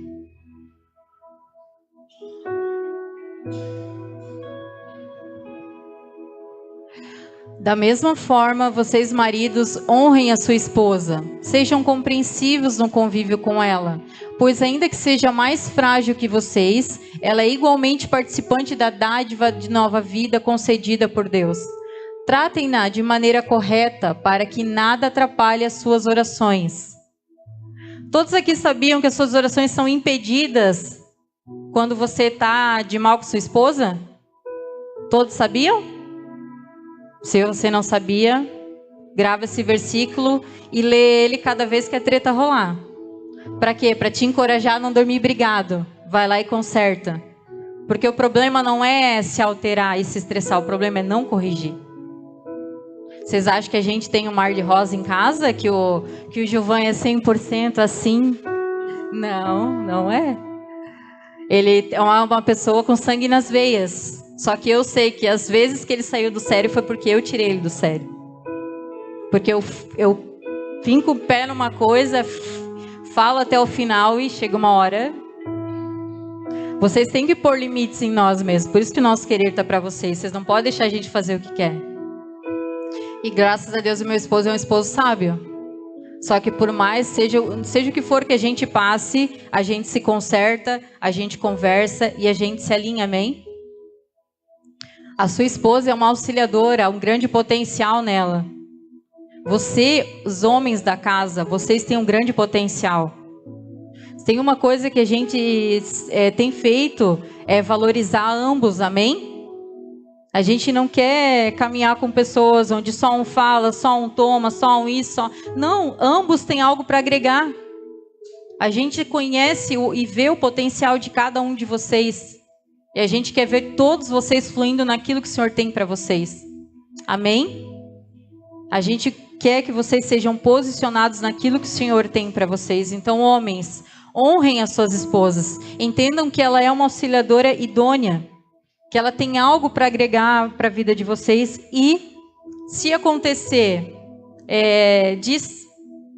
Da mesma forma, vocês maridos honrem a sua esposa. Sejam compreensivos no convívio com ela, pois ainda que seja mais frágil que vocês, ela é igualmente participante da dádiva de nova vida concedida por Deus. Tratem-na de maneira correta para que nada atrapalhe as suas orações. Todos aqui sabiam que as suas orações são impedidas quando você está de mal com sua esposa? Todos sabiam? Se você não sabia, grava esse versículo e lê ele cada vez que a treta rolar. Para quê? Para te encorajar a não dormir brigado. Vai lá e conserta. Porque o problema não é se alterar e se estressar, o problema é não corrigir. Vocês acham que a gente tem um mar de rosa em casa? Que o Gilvan é 100% assim? Não, não é. Ele é uma pessoa com sangue nas veias. Só que eu sei que as vezes que ele saiu do sério foi porque eu tirei ele do sério. Porque eu finco o pé numa coisa, falo até o final e chega uma hora. Vocês têm que pôr limites em nós mesmos. Por isso que o nosso querer está para vocês. Vocês não podem deixar a gente fazer o que quer. E graças a Deus o meu esposo é um esposo sábio. Só que por mais, seja o que for que a gente passe, a gente se conserta, a gente conversa e a gente se alinha, amém? A sua esposa é uma auxiliadora, há um grande potencial nela. Você, os homens da casa, vocês têm um grande potencial. Tem uma coisa que a gente tem feito, é valorizar ambos, amém? A gente não quer caminhar com pessoas onde só um fala, só um toma, só um isso, só... Não, ambos têm algo para agregar. A gente conhece e vê o potencial de cada um de vocês. E a gente quer ver todos vocês fluindo naquilo que o Senhor tem para vocês. Amém? A gente quer que vocês sejam posicionados naquilo que o Senhor tem para vocês. Então, homens, honrem as suas esposas. Entendam que ela é uma auxiliadora idônea. Que ela tem algo para agregar para a vida de vocês. E, se acontecer de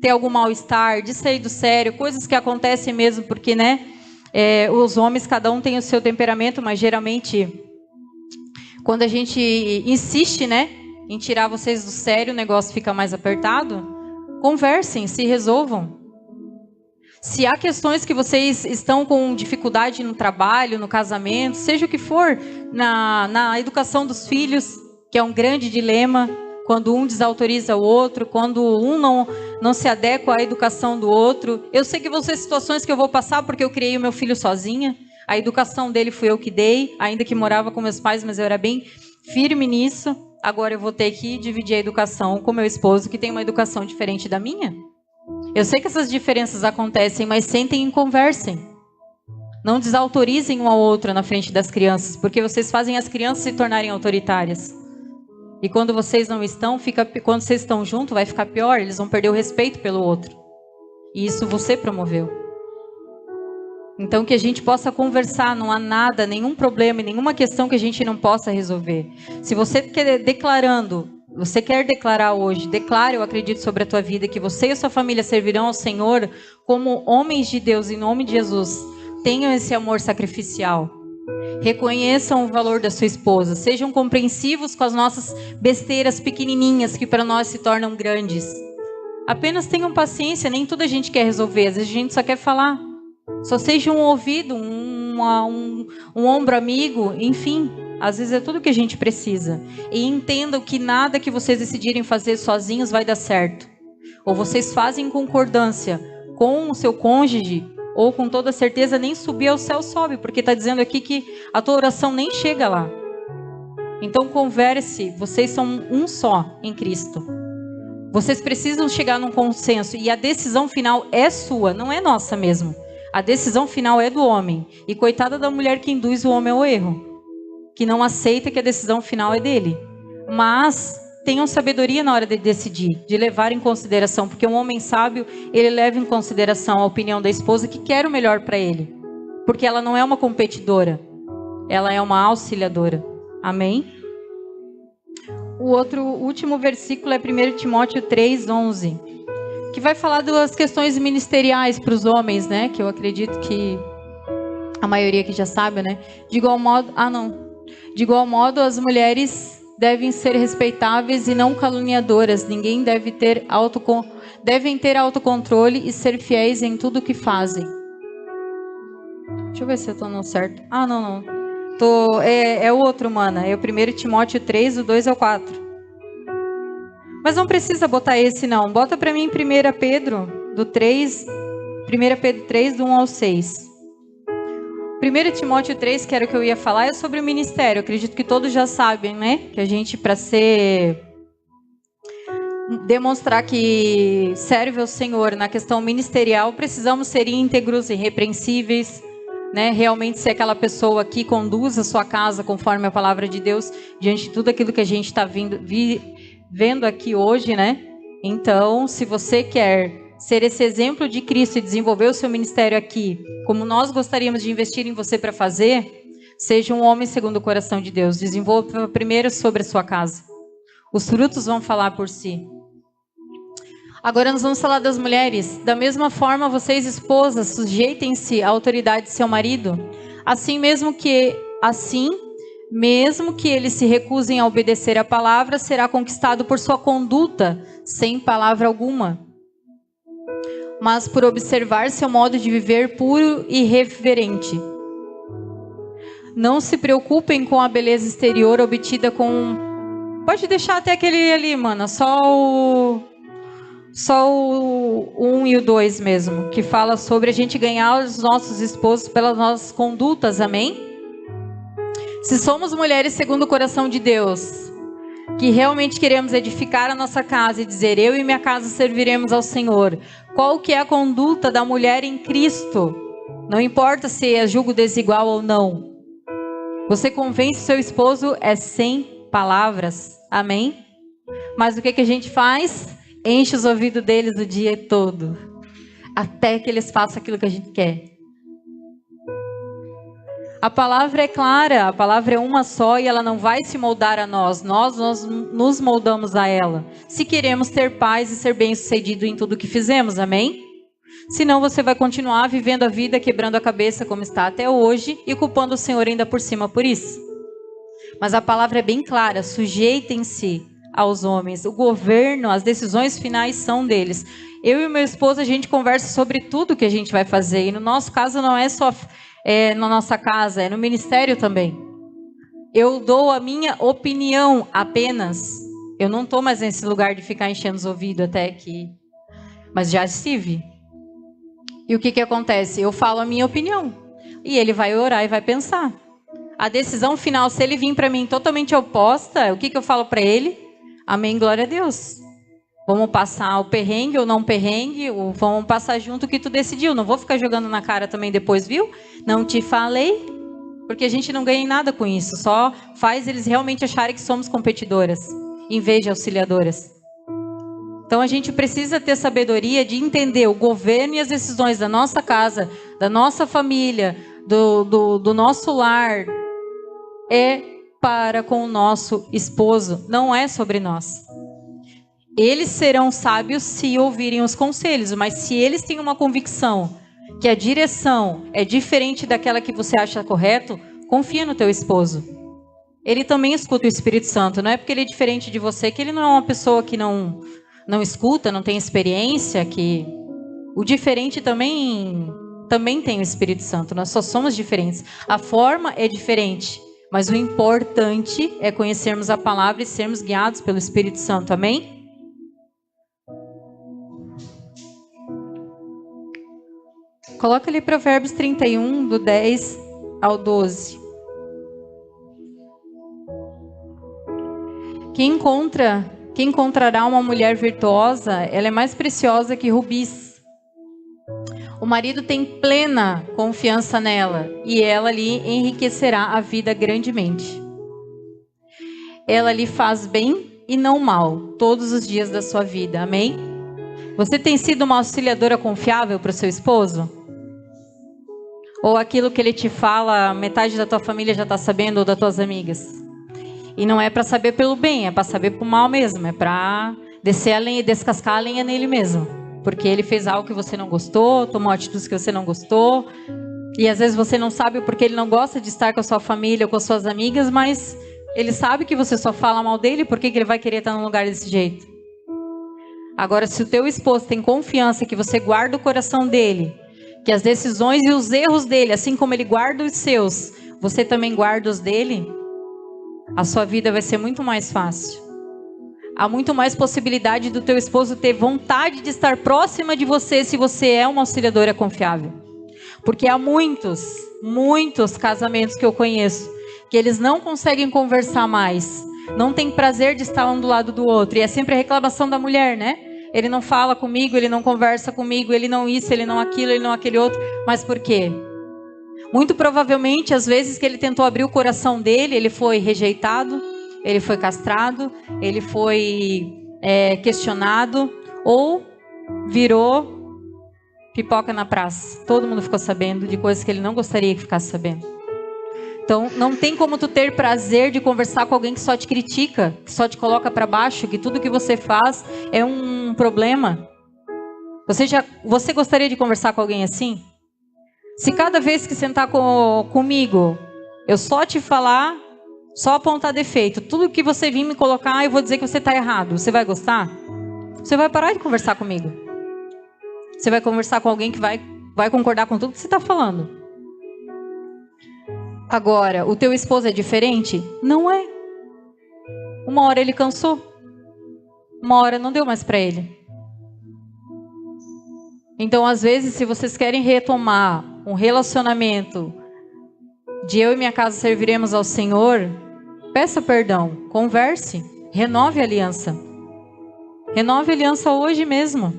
ter algum mal-estar, de sair do sério, coisas que acontecem mesmo, porque, né? Os homens, cada um tem o seu temperamento, mas geralmente, quando a gente insiste, né, em tirar vocês do sério, o negócio fica mais apertado. Conversem, se resolvam. Se há questões que vocês estão com dificuldade no trabalho, no casamento, seja o que for, na educação dos filhos, que é um grande dilema, quando um desautoriza o outro, quando um não se adequa à educação do outro. Eu sei que vão ser situações que eu vou passar porque eu criei o meu filho sozinha. A educação dele fui eu que dei, ainda que morava com meus pais, mas eu era bem firme nisso. Agora eu vou ter que dividir a educação com meu esposo, que tem uma educação diferente da minha. Eu sei que essas diferenças acontecem, mas sentem e conversem. Não desautorizem um ao outro na frente das crianças, porque vocês fazem as crianças se tornarem autoritárias. E quando vocês não estão, quando vocês estão juntos, vai ficar pior. Eles vão perder o respeito pelo outro. E isso você promoveu. Então, que a gente possa conversar. Não há nada, nenhum problema, nenhuma questão que a gente não possa resolver. Se você quer declarar hoje, declare, eu acredito, sobre a tua vida, que você e a sua família servirão ao Senhor como homens de Deus, em nome de Jesus. Tenham esse amor sacrificial. Reconheçam o valor da sua esposa. Sejam compreensivos com as nossas besteiras pequenininhas que para nós se tornam grandes. Apenas tenham paciência. Nem tudo a gente quer resolver. Às vezes a gente só quer falar. Só seja um ouvido, um ombro amigo. Enfim, Às vezes é tudo que a gente precisa. E entendam que nada que vocês decidirem fazer sozinhos vai dar certo. Ou vocês fazem em concordância com o seu cônjuge, ou com toda certeza nem subir ao céu sobe, porque está dizendo aqui que a tua oração nem chega lá. Então converse, vocês são um só em Cristo. Vocês precisam chegar num consenso, e a decisão final é sua, não é nossa mesmo. A decisão final é do homem. E coitada da mulher que induz o homem ao erro, que não aceita que a decisão final é dele. Mas tenham sabedoria na hora de decidir, de levar em consideração, porque um homem sábio, ele leva em consideração a opinião da esposa que quer o melhor para ele, porque ela não é uma competidora, ela é uma auxiliadora. Amém? O último versículo é 1 Timóteo 3:11, que vai falar das questões ministeriais para os homens, né? Que eu acredito que a maioria aqui já sabe, né? De igual modo, as mulheres devem ser respeitáveis e não caluniadoras. Ninguém devem ter autocontrole e ser fiéis em tudo o que fazem. Deixa eu ver se eu estou no certo. Não. É o outro, mana. É o 1 Timóteo 3, do 2 ao 4. Mas não precisa botar esse, não. Bota para mim 1 Pedro 3, do 1 ao 6. 1 Timóteo 3, que era o que eu ia falar, é sobre o ministério. Eu acredito que todos já sabem, né? Que a gente, para demonstrar que serve ao Senhor na questão ministerial, precisamos ser íntegros, irrepreensíveis, né? Realmente ser aquela pessoa que conduz a sua casa conforme a palavra de Deus, diante de tudo aquilo que a gente está vendo aqui hoje, né? Então, se você quer ser esse exemplo de Cristo e desenvolver o seu ministério aqui, como nós gostaríamos de investir em você para fazer, seja um homem segundo o coração de Deus. Desenvolva primeiro sobre a sua casa. Os frutos vão falar por si. Agora nós vamos falar das mulheres. Da mesma forma, vocês, esposas, sujeitem-se à autoridade de seu marido. Assim mesmo que eles se recusem a obedecer a palavra, será conquistado por sua conduta, sem palavra alguma, mas por observar seu modo de viver puro e reverente. Não se preocupem com a beleza exterior obtida com... Pode deixar até aquele ali, mana, só o 1 e o 2 mesmo, que fala sobre a gente ganhar os nossos esposos pelas nossas condutas, amém? Se somos mulheres segundo o coração de Deus, que realmente queremos edificar a nossa casa e dizer, eu e minha casa serviremos ao Senhor, qual que é a conduta da mulher em Cristo? Não importa se é julgo desigual ou não. Você convence seu esposo sem palavras, amém? Mas o que a gente faz? Enche os ouvidos deles o dia todo, até que eles façam aquilo que a gente quer. A palavra é clara, a palavra é uma só e ela não vai se moldar a nós. Nós nos moldamos a ela. Se queremos ter paz e ser bem-sucedido em tudo que fizemos, amém? Senão você vai continuar vivendo a vida quebrando a cabeça como está até hoje e culpando o Senhor ainda por cima por isso. Mas a palavra é bem clara, sujeitem-se aos homens. O governo, as decisões finais são deles. Eu e meu esposo, a gente conversa sobre tudo que a gente vai fazer. E no nosso caso não é só... na nossa casa, é no ministério também. Eu dou a minha opinião apenas. Eu não estou mais nesse lugar de ficar enchendo os ouvidos até que... Mas já estive. E o que acontece? Eu falo a minha opinião. E ele vai orar e vai pensar. A decisão final, se ele vir para mim totalmente oposta, o que eu falo para ele? Amém, glória a Deus. Vamos passar o perrengue ou não perrengue, ou vamos passar junto o que tu decidiu. Não vou ficar jogando na cara também depois, viu? Não te falei, porque a gente não ganha em nada com isso. Só faz eles realmente acharem que somos competidoras, em vez de auxiliadoras. Então a gente precisa ter sabedoria de entender o governo e as decisões da nossa casa, da nossa família, do nosso lar. É para com o nosso esposo, não é sobre nós. Eles serão sábios se ouvirem os conselhos, mas se eles têm uma convicção que a direção é diferente daquela que você acha correto, confia no teu esposo. Ele também escuta o Espírito Santo, não é porque ele é diferente de você que ele não é uma pessoa que não escuta, não tem experiência, que o diferente também tem o Espírito Santo, nós só somos diferentes. A forma é diferente, Mas o importante é conhecermos a palavra e sermos guiados pelo Espírito Santo, amém? Coloca ali Provérbios 31, do 10 ao 12. Quem encontrará uma mulher virtuosa, ela é mais preciosa que rubis. O marido tem plena confiança nela e ela lhe enriquecerá a vida grandemente. Ela lhe faz bem e não mal todos os dias da sua vida, amém? Você tem sido uma auxiliadora confiável para o seu esposo? Ou aquilo que ele te fala, metade da tua família já está sabendo, ou das tuas amigas? E não é para saber pelo bem, é para saber pelo mal mesmo. É para descer a lenha e descascar a lenha nele mesmo. Porque ele fez algo que você não gostou, tomou atitudes que você não gostou. E às vezes você não sabe porque ele não gosta de estar com a sua família ou com as suas amigas, mas ele sabe que você só fala mal dele, por que ele vai querer estar num lugar desse jeito? Agora, se o teu esposo tem confiança que você guarda o coração dele, que as decisões e os erros dele, assim como ele guarda os seus, você também guarda os dele, a sua vida vai ser muito mais fácil. Há muito mais possibilidade do teu esposo ter vontade de estar próxima de você se você é uma auxiliadora confiável. Porque há muitos casamentos que eu conheço que eles não conseguem conversar mais, não tem prazer de estar um do lado do outro, e é sempre a reclamação da mulher, né? Ele não fala comigo, ele não conversa comigo, ele não isso, ele não aquilo, ele não aquele outro. Mas por quê? Muito provavelmente, às vezes que ele tentou abrir o coração dele, ele foi rejeitado, ele foi castrado, ele foi questionado, ou virou pipoca na praça. Todo mundo ficou sabendo de coisas que ele não gostaria que ficasse sabendo. Então, não tem como tu ter prazer de conversar com alguém que só te critica, que só te coloca para baixo, que tudo que você faz é um problema. Você gostaria de conversar com alguém assim? Se cada vez que sentar comigo, eu só te falar, só apontar defeito, tudo que você vir me colocar, eu vou dizer que você está errado, você vai gostar? Você vai parar de conversar comigo. Você vai conversar com alguém que vai concordar com tudo que você está falando. Agora, o teu esposo é diferente? Não é. Uma hora ele cansou. Uma hora não deu mais para ele. Então, às vezes, se vocês querem retomar um relacionamento de eu e minha casa serviremos ao Senhor, peça perdão, converse, renove a aliança. Renove a aliança hoje mesmo.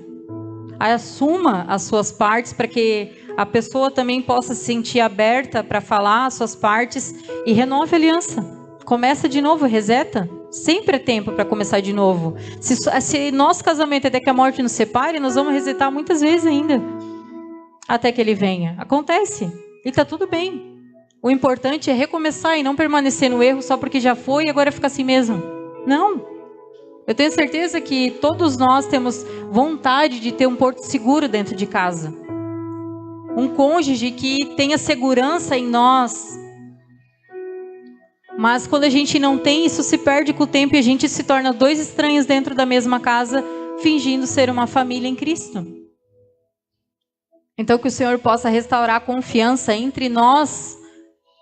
Assuma as suas partes para que a pessoa também possa se sentir aberta para falar as suas partes e renove a aliança. Começa de novo, reseta. Sempre é tempo para começar de novo. Se nosso casamento até que a morte nos separe, nós vamos resetar muitas vezes ainda. Até que ele venha. Acontece. E está tudo bem. O importante é recomeçar e não permanecer no erro só porque já foi e agora fica assim mesmo. Não. Eu tenho certeza que todos nós temos vontade de ter um porto seguro dentro de casa. Um cônjuge que tenha segurança em nós. Mas quando a gente não tem, isso se perde com o tempo e a gente se torna dois estranhos dentro da mesma casa, fingindo ser uma família em Cristo. Então que o Senhor possa restaurar a confiança entre nós,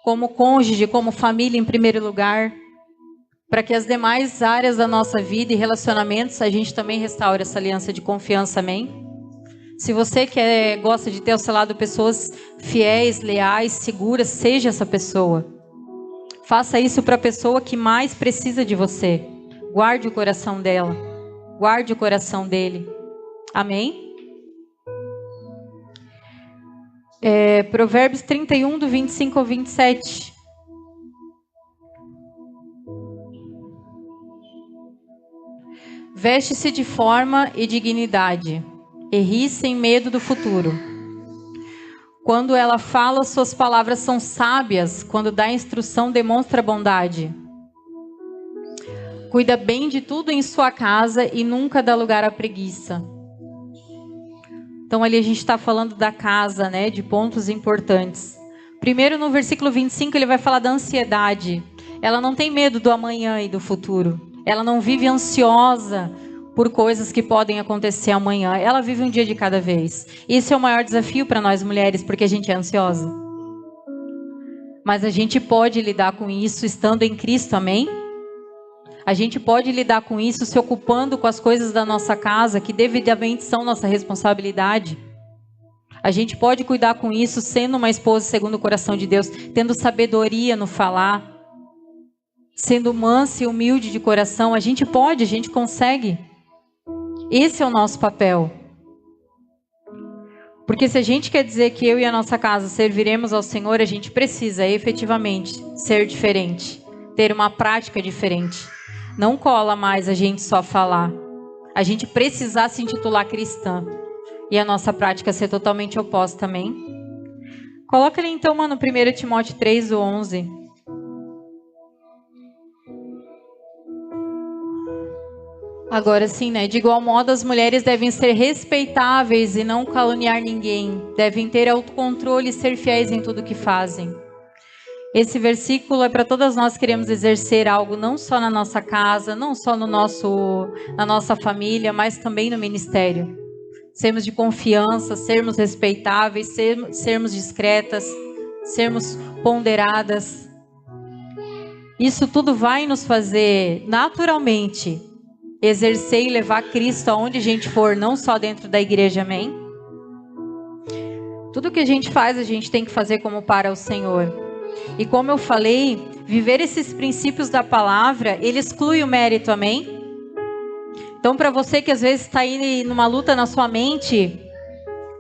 como cônjuge, como família em primeiro lugar, para que as demais áreas da nossa vida e relacionamentos, a gente também restaure essa aliança de confiança, amém? Se você gosta de ter ao seu lado pessoas fiéis, leais, seguras, seja essa pessoa. Faça isso para a pessoa que mais precisa de você. Guarde o coração dela. Guarde o coração dele. Amém? Provérbios 31, do 25 ao 27. Veste-se de forma e dignidade, e ri sem medo do futuro. Quando ela fala, suas palavras são sábias. Quando dá instrução, demonstra bondade. Cuida bem de tudo em sua casa e nunca dá lugar à preguiça. Então ali a gente está falando da casa, né? De pontos importantes. Primeiro no versículo 25 ele vai falar da ansiedade. Ela não tem medo do amanhã e do futuro. Ela não vive ansiosa por coisas que podem acontecer amanhã. Ela vive um dia de cada vez. Isso é o maior desafio para nós mulheres, porque a gente é ansiosa. Mas a gente pode lidar com isso estando em Cristo, amém? A gente pode lidar com isso se ocupando com as coisas da nossa casa, que devidamente são nossa responsabilidade. A gente pode cuidar com isso sendo uma esposa segundo o coração de Deus, tendo sabedoria no falar, sendo mansa e humilde de coração. A gente pode, a gente consegue. Esse é o nosso papel. Porque se a gente quer dizer que eu e a nossa casa serviremos ao Senhor, a gente precisa efetivamente ser diferente, ter uma prática diferente. Não cola mais a gente só falar. A gente precisar se intitular cristã e a nossa prática ser totalmente oposta, amém? Coloca ali então, mano, 1 Timóteo 3, 11. Agora sim, né? De igual modo, as mulheres devem ser respeitáveis e não caluniar ninguém. Devem ter autocontrole e ser fiéis em tudo o que fazem. Esse versículo é para todas nós que queremos exercer algo não só na nossa casa, não só na nossa família, mas também no ministério. Sermos de confiança, sermos respeitáveis, sermos discretas, sermos ponderadas. Isso tudo vai nos fazer naturalmente exercer e levar Cristo aonde a gente for, não só dentro da igreja, amém? Tudo que a gente faz, a gente tem que fazer como para o Senhor. E como eu falei, viver esses princípios da palavra, ele exclui o mérito, amém? Então, para você que às vezes está aí numa luta na sua mente,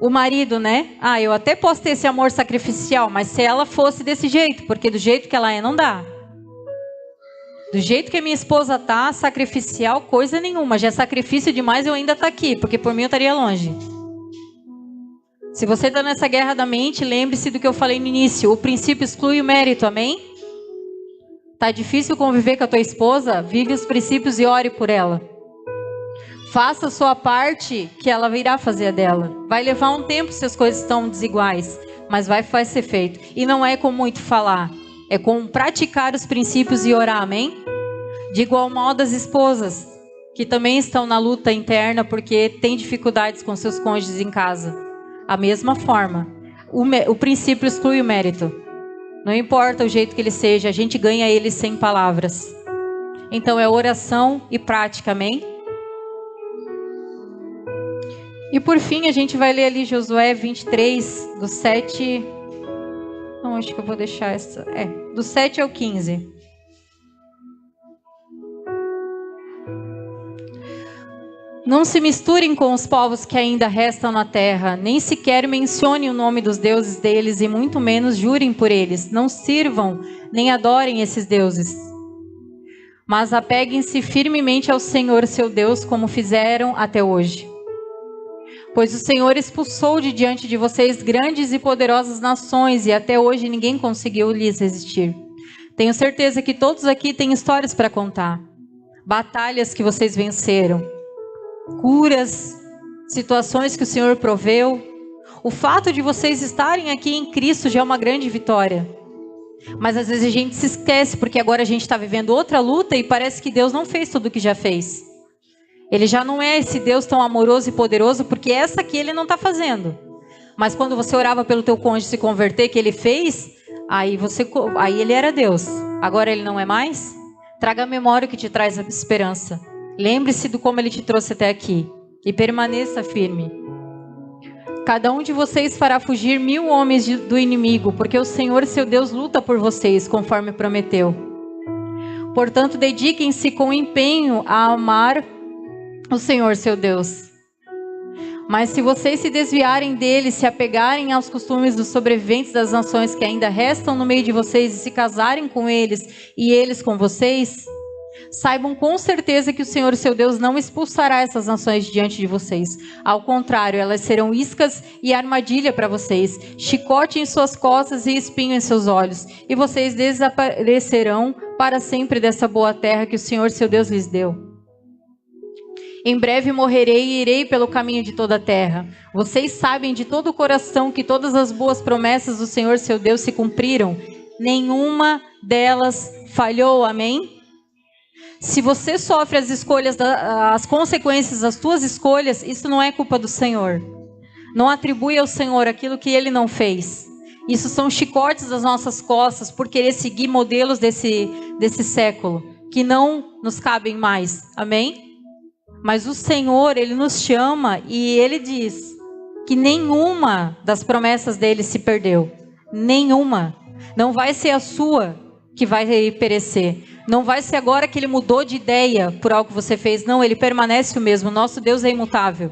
o marido, né? Ah, eu até posso ter esse amor sacrificial, mas se ela fosse desse jeito, porque do jeito que ela é, não dá. Do jeito que a minha esposa tá, sacrificial, coisa nenhuma. Já é sacrifício demais eu ainda tá aqui, porque por mim eu estaria longe. Se você está nessa guerra da mente, lembre-se do que eu falei no início. O princípio exclui o mérito, amém? Tá difícil conviver com a tua esposa? Vive os princípios e ore por ela. Faça a sua parte, que ela virá fazer a dela. Vai levar um tempo se as coisas estão desiguais, mas vai ser feito. E não é com muito falar. É com praticar os princípios e orar, amém? De igual modo as esposas, que também estão na luta interna porque têm dificuldades com seus cônjuges em casa. A mesma forma, o princípio exclui o mérito. Não importa o jeito que ele seja, a gente ganha ele sem palavras. Então é oração e prática, amém? E por fim a gente vai ler ali Josué 23, do 7... Não, acho que eu vou deixar essa... do 7 ao 15. Não se misturem com os povos que ainda restam na terra, nem sequer mencionem o nome dos deuses deles, e muito menos jurem por eles. Não sirvam, nem adorem esses deuses. Mas apeguem-se firmemente ao Senhor, seu Deus, como fizeram até hoje. Pois o Senhor expulsou de diante de vocês grandes e poderosas nações, e até hoje ninguém conseguiu lhes resistir. Tenho certeza que todos aqui têm histórias para contar. Batalhas que vocês venceram. Curas, situações que o Senhor proveu. O fato de vocês estarem aqui em Cristo já é uma grande vitória. Mas às vezes a gente se esquece, porque agora a gente está vivendo outra luta e parece que Deus não fez tudo o que já fez. Ele já não é esse Deus tão amoroso e poderoso, porque essa aqui ele não está fazendo. Mas quando você orava pelo teu cônjuge se converter, que ele fez, aí ele era Deus. Agora ele não é mais? Traga a memória que te traz a esperança. Lembre-se de como ele te trouxe até aqui. E permaneça firme. Cada um de vocês fará fugir 1000 homens do inimigo, porque o Senhor, seu Deus, luta por vocês, conforme prometeu. Portanto, dediquem-se com empenho a amar o Senhor, seu Deus. Mas se vocês se desviarem dele, se apegarem aos costumes dos sobreviventes das nações que ainda restam no meio de vocês e se casarem com eles e eles com vocês, saibam com certeza que o Senhor, seu Deus, não expulsará essas nações diante de vocês. Ao contrário, elas serão iscas e armadilha para vocês, chicote em suas costas e espinho em seus olhos, e vocês desaparecerão para sempre dessa boa terra que o Senhor, seu Deus, lhes deu. Em breve morrerei e irei pelo caminho de toda a terra. Vocês sabem de todo o coração que todas as boas promessas do Senhor, seu Deus, se cumpriram. Nenhuma delas falhou, amém? Se você sofre as consequências das suas escolhas, isso não é culpa do Senhor. Não atribui ao Senhor aquilo que Ele não fez. Isso são chicotes das nossas costas por querer seguir modelos desse século, que não nos cabem mais. Amém? Mas o Senhor, Ele nos chama e Ele diz que nenhuma das promessas dele se perdeu. Nenhuma. Não vai ser a sua que vai perecer. Não vai ser agora que Ele mudou de ideia por algo que você fez. Não, Ele permanece o mesmo. Nosso Deus é imutável.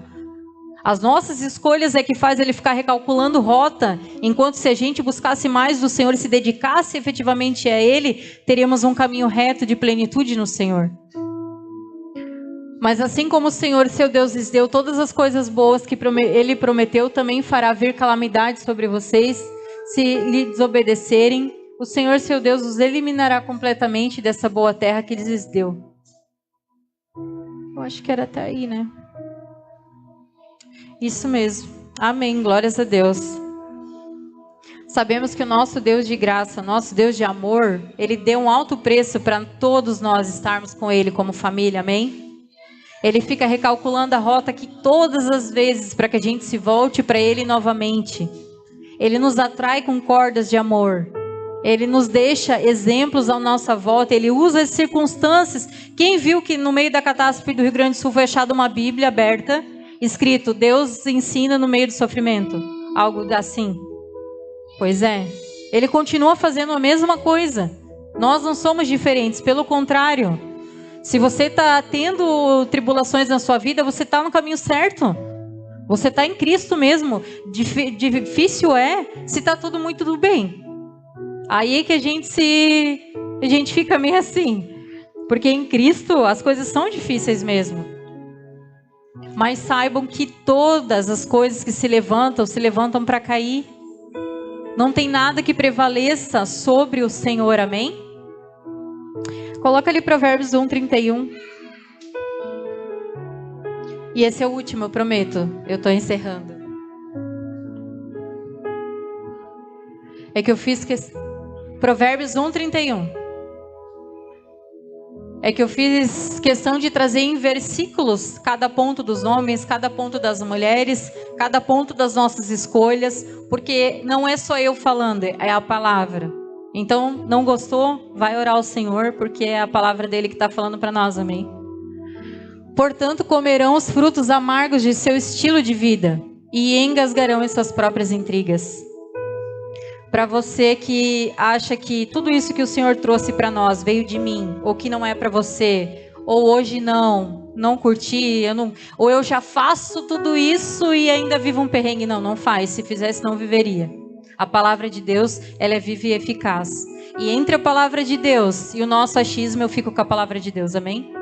As nossas escolhas é que faz Ele ficar recalculando rota, enquanto se a gente buscasse mais do Senhor e se dedicasse efetivamente a Ele, teríamos um caminho reto de plenitude no Senhor. Mas assim como o Senhor, seu Deus, lhes deu todas as coisas boas que Ele prometeu, também fará vir calamidade sobre vocês, se lhe desobedecerem. O Senhor, seu Deus, os eliminará completamente dessa boa terra que lhes deu. Eu acho que era até aí, né? Isso mesmo. Amém. Glórias a Deus. Sabemos que o nosso Deus de graça, nosso Deus de amor, Ele deu um alto preço para todos nós estarmos com Ele como família. Amém? Ele fica recalculando a rota aqui todas as vezes para que a gente se volte para Ele novamente. Ele nos atrai com cordas de amor. Ele nos deixa exemplos à nossa volta. Ele usa as circunstâncias. Quem viu que no meio da catástrofe do Rio Grande do Sul foi achada uma Bíblia aberta, escrito, Deus ensina no meio do sofrimento? Algo assim. Pois é. Ele continua fazendo a mesma coisa. Nós não somos diferentes, pelo contrário. Se você está tendo tribulações na sua vida, você está no caminho certo. Você está em Cristo mesmo. Difícil é se está tudo muito bem. Aí que a gente fica meio assim. Porque em Cristo as coisas são difíceis mesmo. Mas saibam que todas as coisas que se levantam para cair. Não tem nada que prevaleça sobre o Senhor, amém? Coloca ali Provérbios 1:31. E esse é o último, eu prometo. Eu estou encerrando. É que eu fiz Provérbios 1:31. É que eu fiz questão de trazer em versículos cada ponto dos homens, cada ponto das mulheres, cada ponto das nossas escolhas, porque não é só eu falando, é a palavra. Então, não gostou? Vai orar ao Senhor, porque é a palavra dele que está falando para nós, amém? Portanto, comerão os frutos amargos de seu estilo de vida e engasgarão em suas próprias intrigas. Para você que acha que tudo isso que o Senhor trouxe para nós veio de mim, ou que não é para você, ou hoje não curti, ou eu já faço tudo isso e ainda vivo um perrengue. Não faz. Se fizesse, não viveria. A palavra de Deus, ela é viva e eficaz. E entre a palavra de Deus e o nosso achismo, eu fico com a palavra de Deus, amém?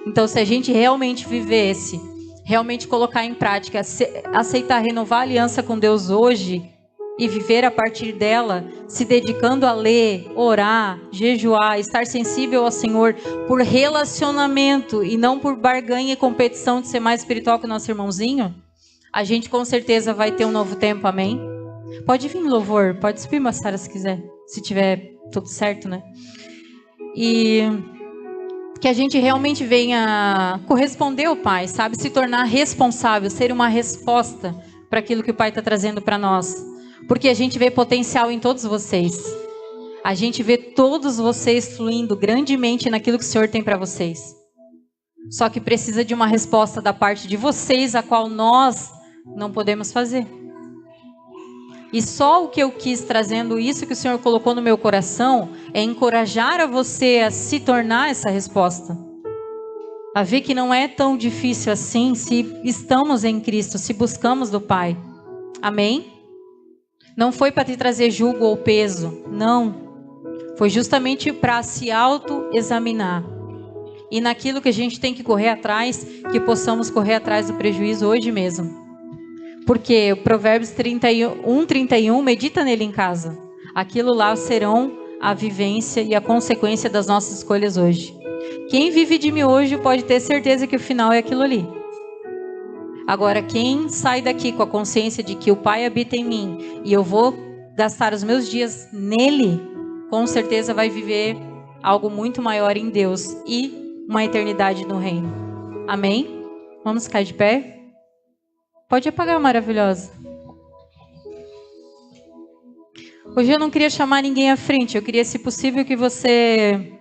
Então, se a gente realmente vivesse, realmente colocar em prática, aceitar renovar a aliança com Deus hoje e viver a partir dela, se dedicando a ler, orar, jejuar, estar sensível ao Senhor por relacionamento e não por barganha e competição de ser mais espiritual que o nosso irmãozinho, a gente com certeza vai ter um novo tempo, amém? Pode vir, louvor, pode subir, Massara, se quiser, se tiver tudo certo, né? E que a gente realmente venha corresponder ao Pai, sabe? Se tornar responsável, ser uma resposta para aquilo que o Pai está trazendo para nós. Porque a gente vê potencial em todos vocês. A gente vê todos vocês fluindo grandemente naquilo que o Senhor tem para vocês. Só que precisa de uma resposta da parte de vocês, a qual nós não podemos fazer. E só o que eu quis trazendo isso que o Senhor colocou no meu coração é encorajar a você a se tornar essa resposta. A ver que não é tão difícil assim se estamos em Cristo, se buscamos do Pai. Amém? Não foi para te trazer julgo ou peso, não. Foi justamente para se autoexaminar. E naquilo que a gente tem que correr atrás, que possamos correr atrás do prejuízo hoje mesmo. Porque o Provérbios 1:31, medita nele em casa. Aquilo lá serão a vivência e a consequência das nossas escolhas hoje. Quem vive de mim hoje pode ter certeza que o final é aquilo ali. Agora, quem sai daqui com a consciência de que o Pai habita em mim e eu vou gastar os meus dias nele, com certeza vai viver algo muito maior em Deus e uma eternidade no reino. Amém? Vamos ficar de pé? Pode apagar, maravilhosa. Hoje eu não queria chamar ninguém à frente, eu queria, se possível, que você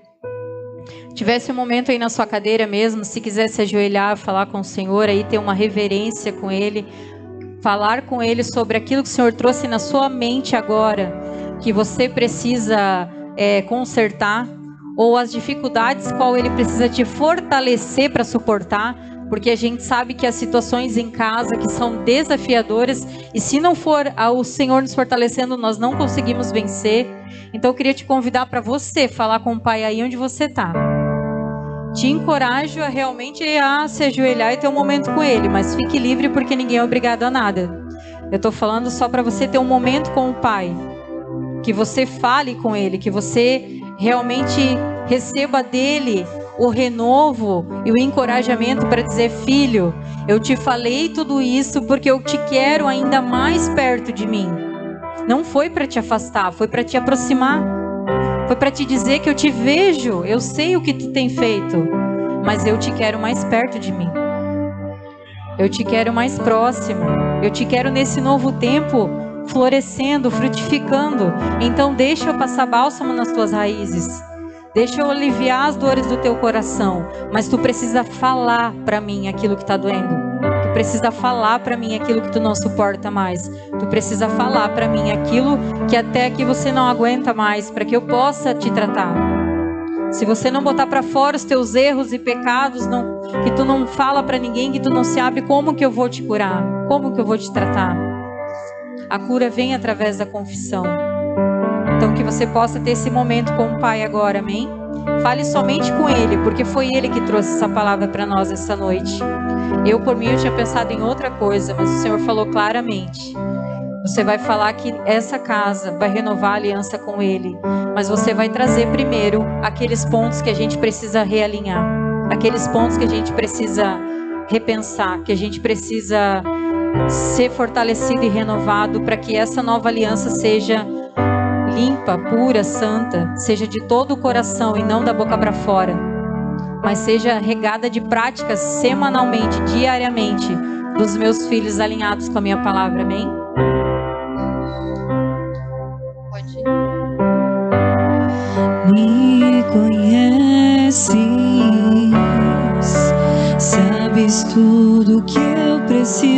tivesse um momento aí na sua cadeira mesmo, se quisesse ajoelhar, falar com o Senhor, aí ter uma reverência com Ele, falar com Ele sobre aquilo que o Senhor trouxe na sua mente agora, que você precisa consertar, ou as dificuldades qual Ele precisa te fortalecer para suportar, porque a gente sabe que as situações em casa que são desafiadoras, e se não for o Senhor nos fortalecendo, nós não conseguimos vencer. Então eu queria te convidar para você falar com o Pai aí onde você está. Te encorajo a realmente se ajoelhar e ter um momento com Ele, mas fique livre, porque ninguém é obrigado a nada. Eu estou falando só para você ter um momento com o Pai, que você fale com Ele, que você realmente receba dele o renovo e o encorajamento para dizer: filho, eu te falei tudo isso porque eu te quero ainda mais perto de mim. Não foi para te afastar, foi para te aproximar. Foi para te dizer que eu te vejo, eu sei o que tu tem feito, mas eu te quero mais perto de mim. Eu te quero mais próximo. Eu te quero nesse novo tempo florescendo, frutificando. Então deixa eu passar bálsamo nas tuas raízes. Deixa eu aliviar as dores do teu coração. Mas tu precisa falar para mim aquilo que está doendo. Tu precisa falar para mim aquilo que tu não suporta mais. Tu precisa falar para mim aquilo que até aqui você não aguenta mais, para que eu possa te tratar. Se você não botar para fora os teus erros e pecados, que tu não fala para ninguém, que tu não se abre, como que eu vou te curar? Como que eu vou te tratar? A cura vem através da confissão. Então que você possa ter esse momento com o Pai agora, amém? Fale somente com Ele, porque foi Ele que trouxe essa palavra para nós essa noite. Eu, por mim, eu tinha pensado em outra coisa, mas o Senhor falou claramente. Você vai falar que essa casa vai renovar a aliança com Ele, mas você vai trazer primeiro aqueles pontos que a gente precisa realinhar, aqueles pontos que a gente precisa repensar, que a gente precisa ser fortalecido e renovado para que essa nova aliança seja limpa, pura, santa, seja de todo o coração e não da boca para fora, mas seja regada de práticas semanalmente, diariamente, dos meus filhos alinhados com a minha palavra, amém? Pode ir. Me conheces, sabes tudo que eu preciso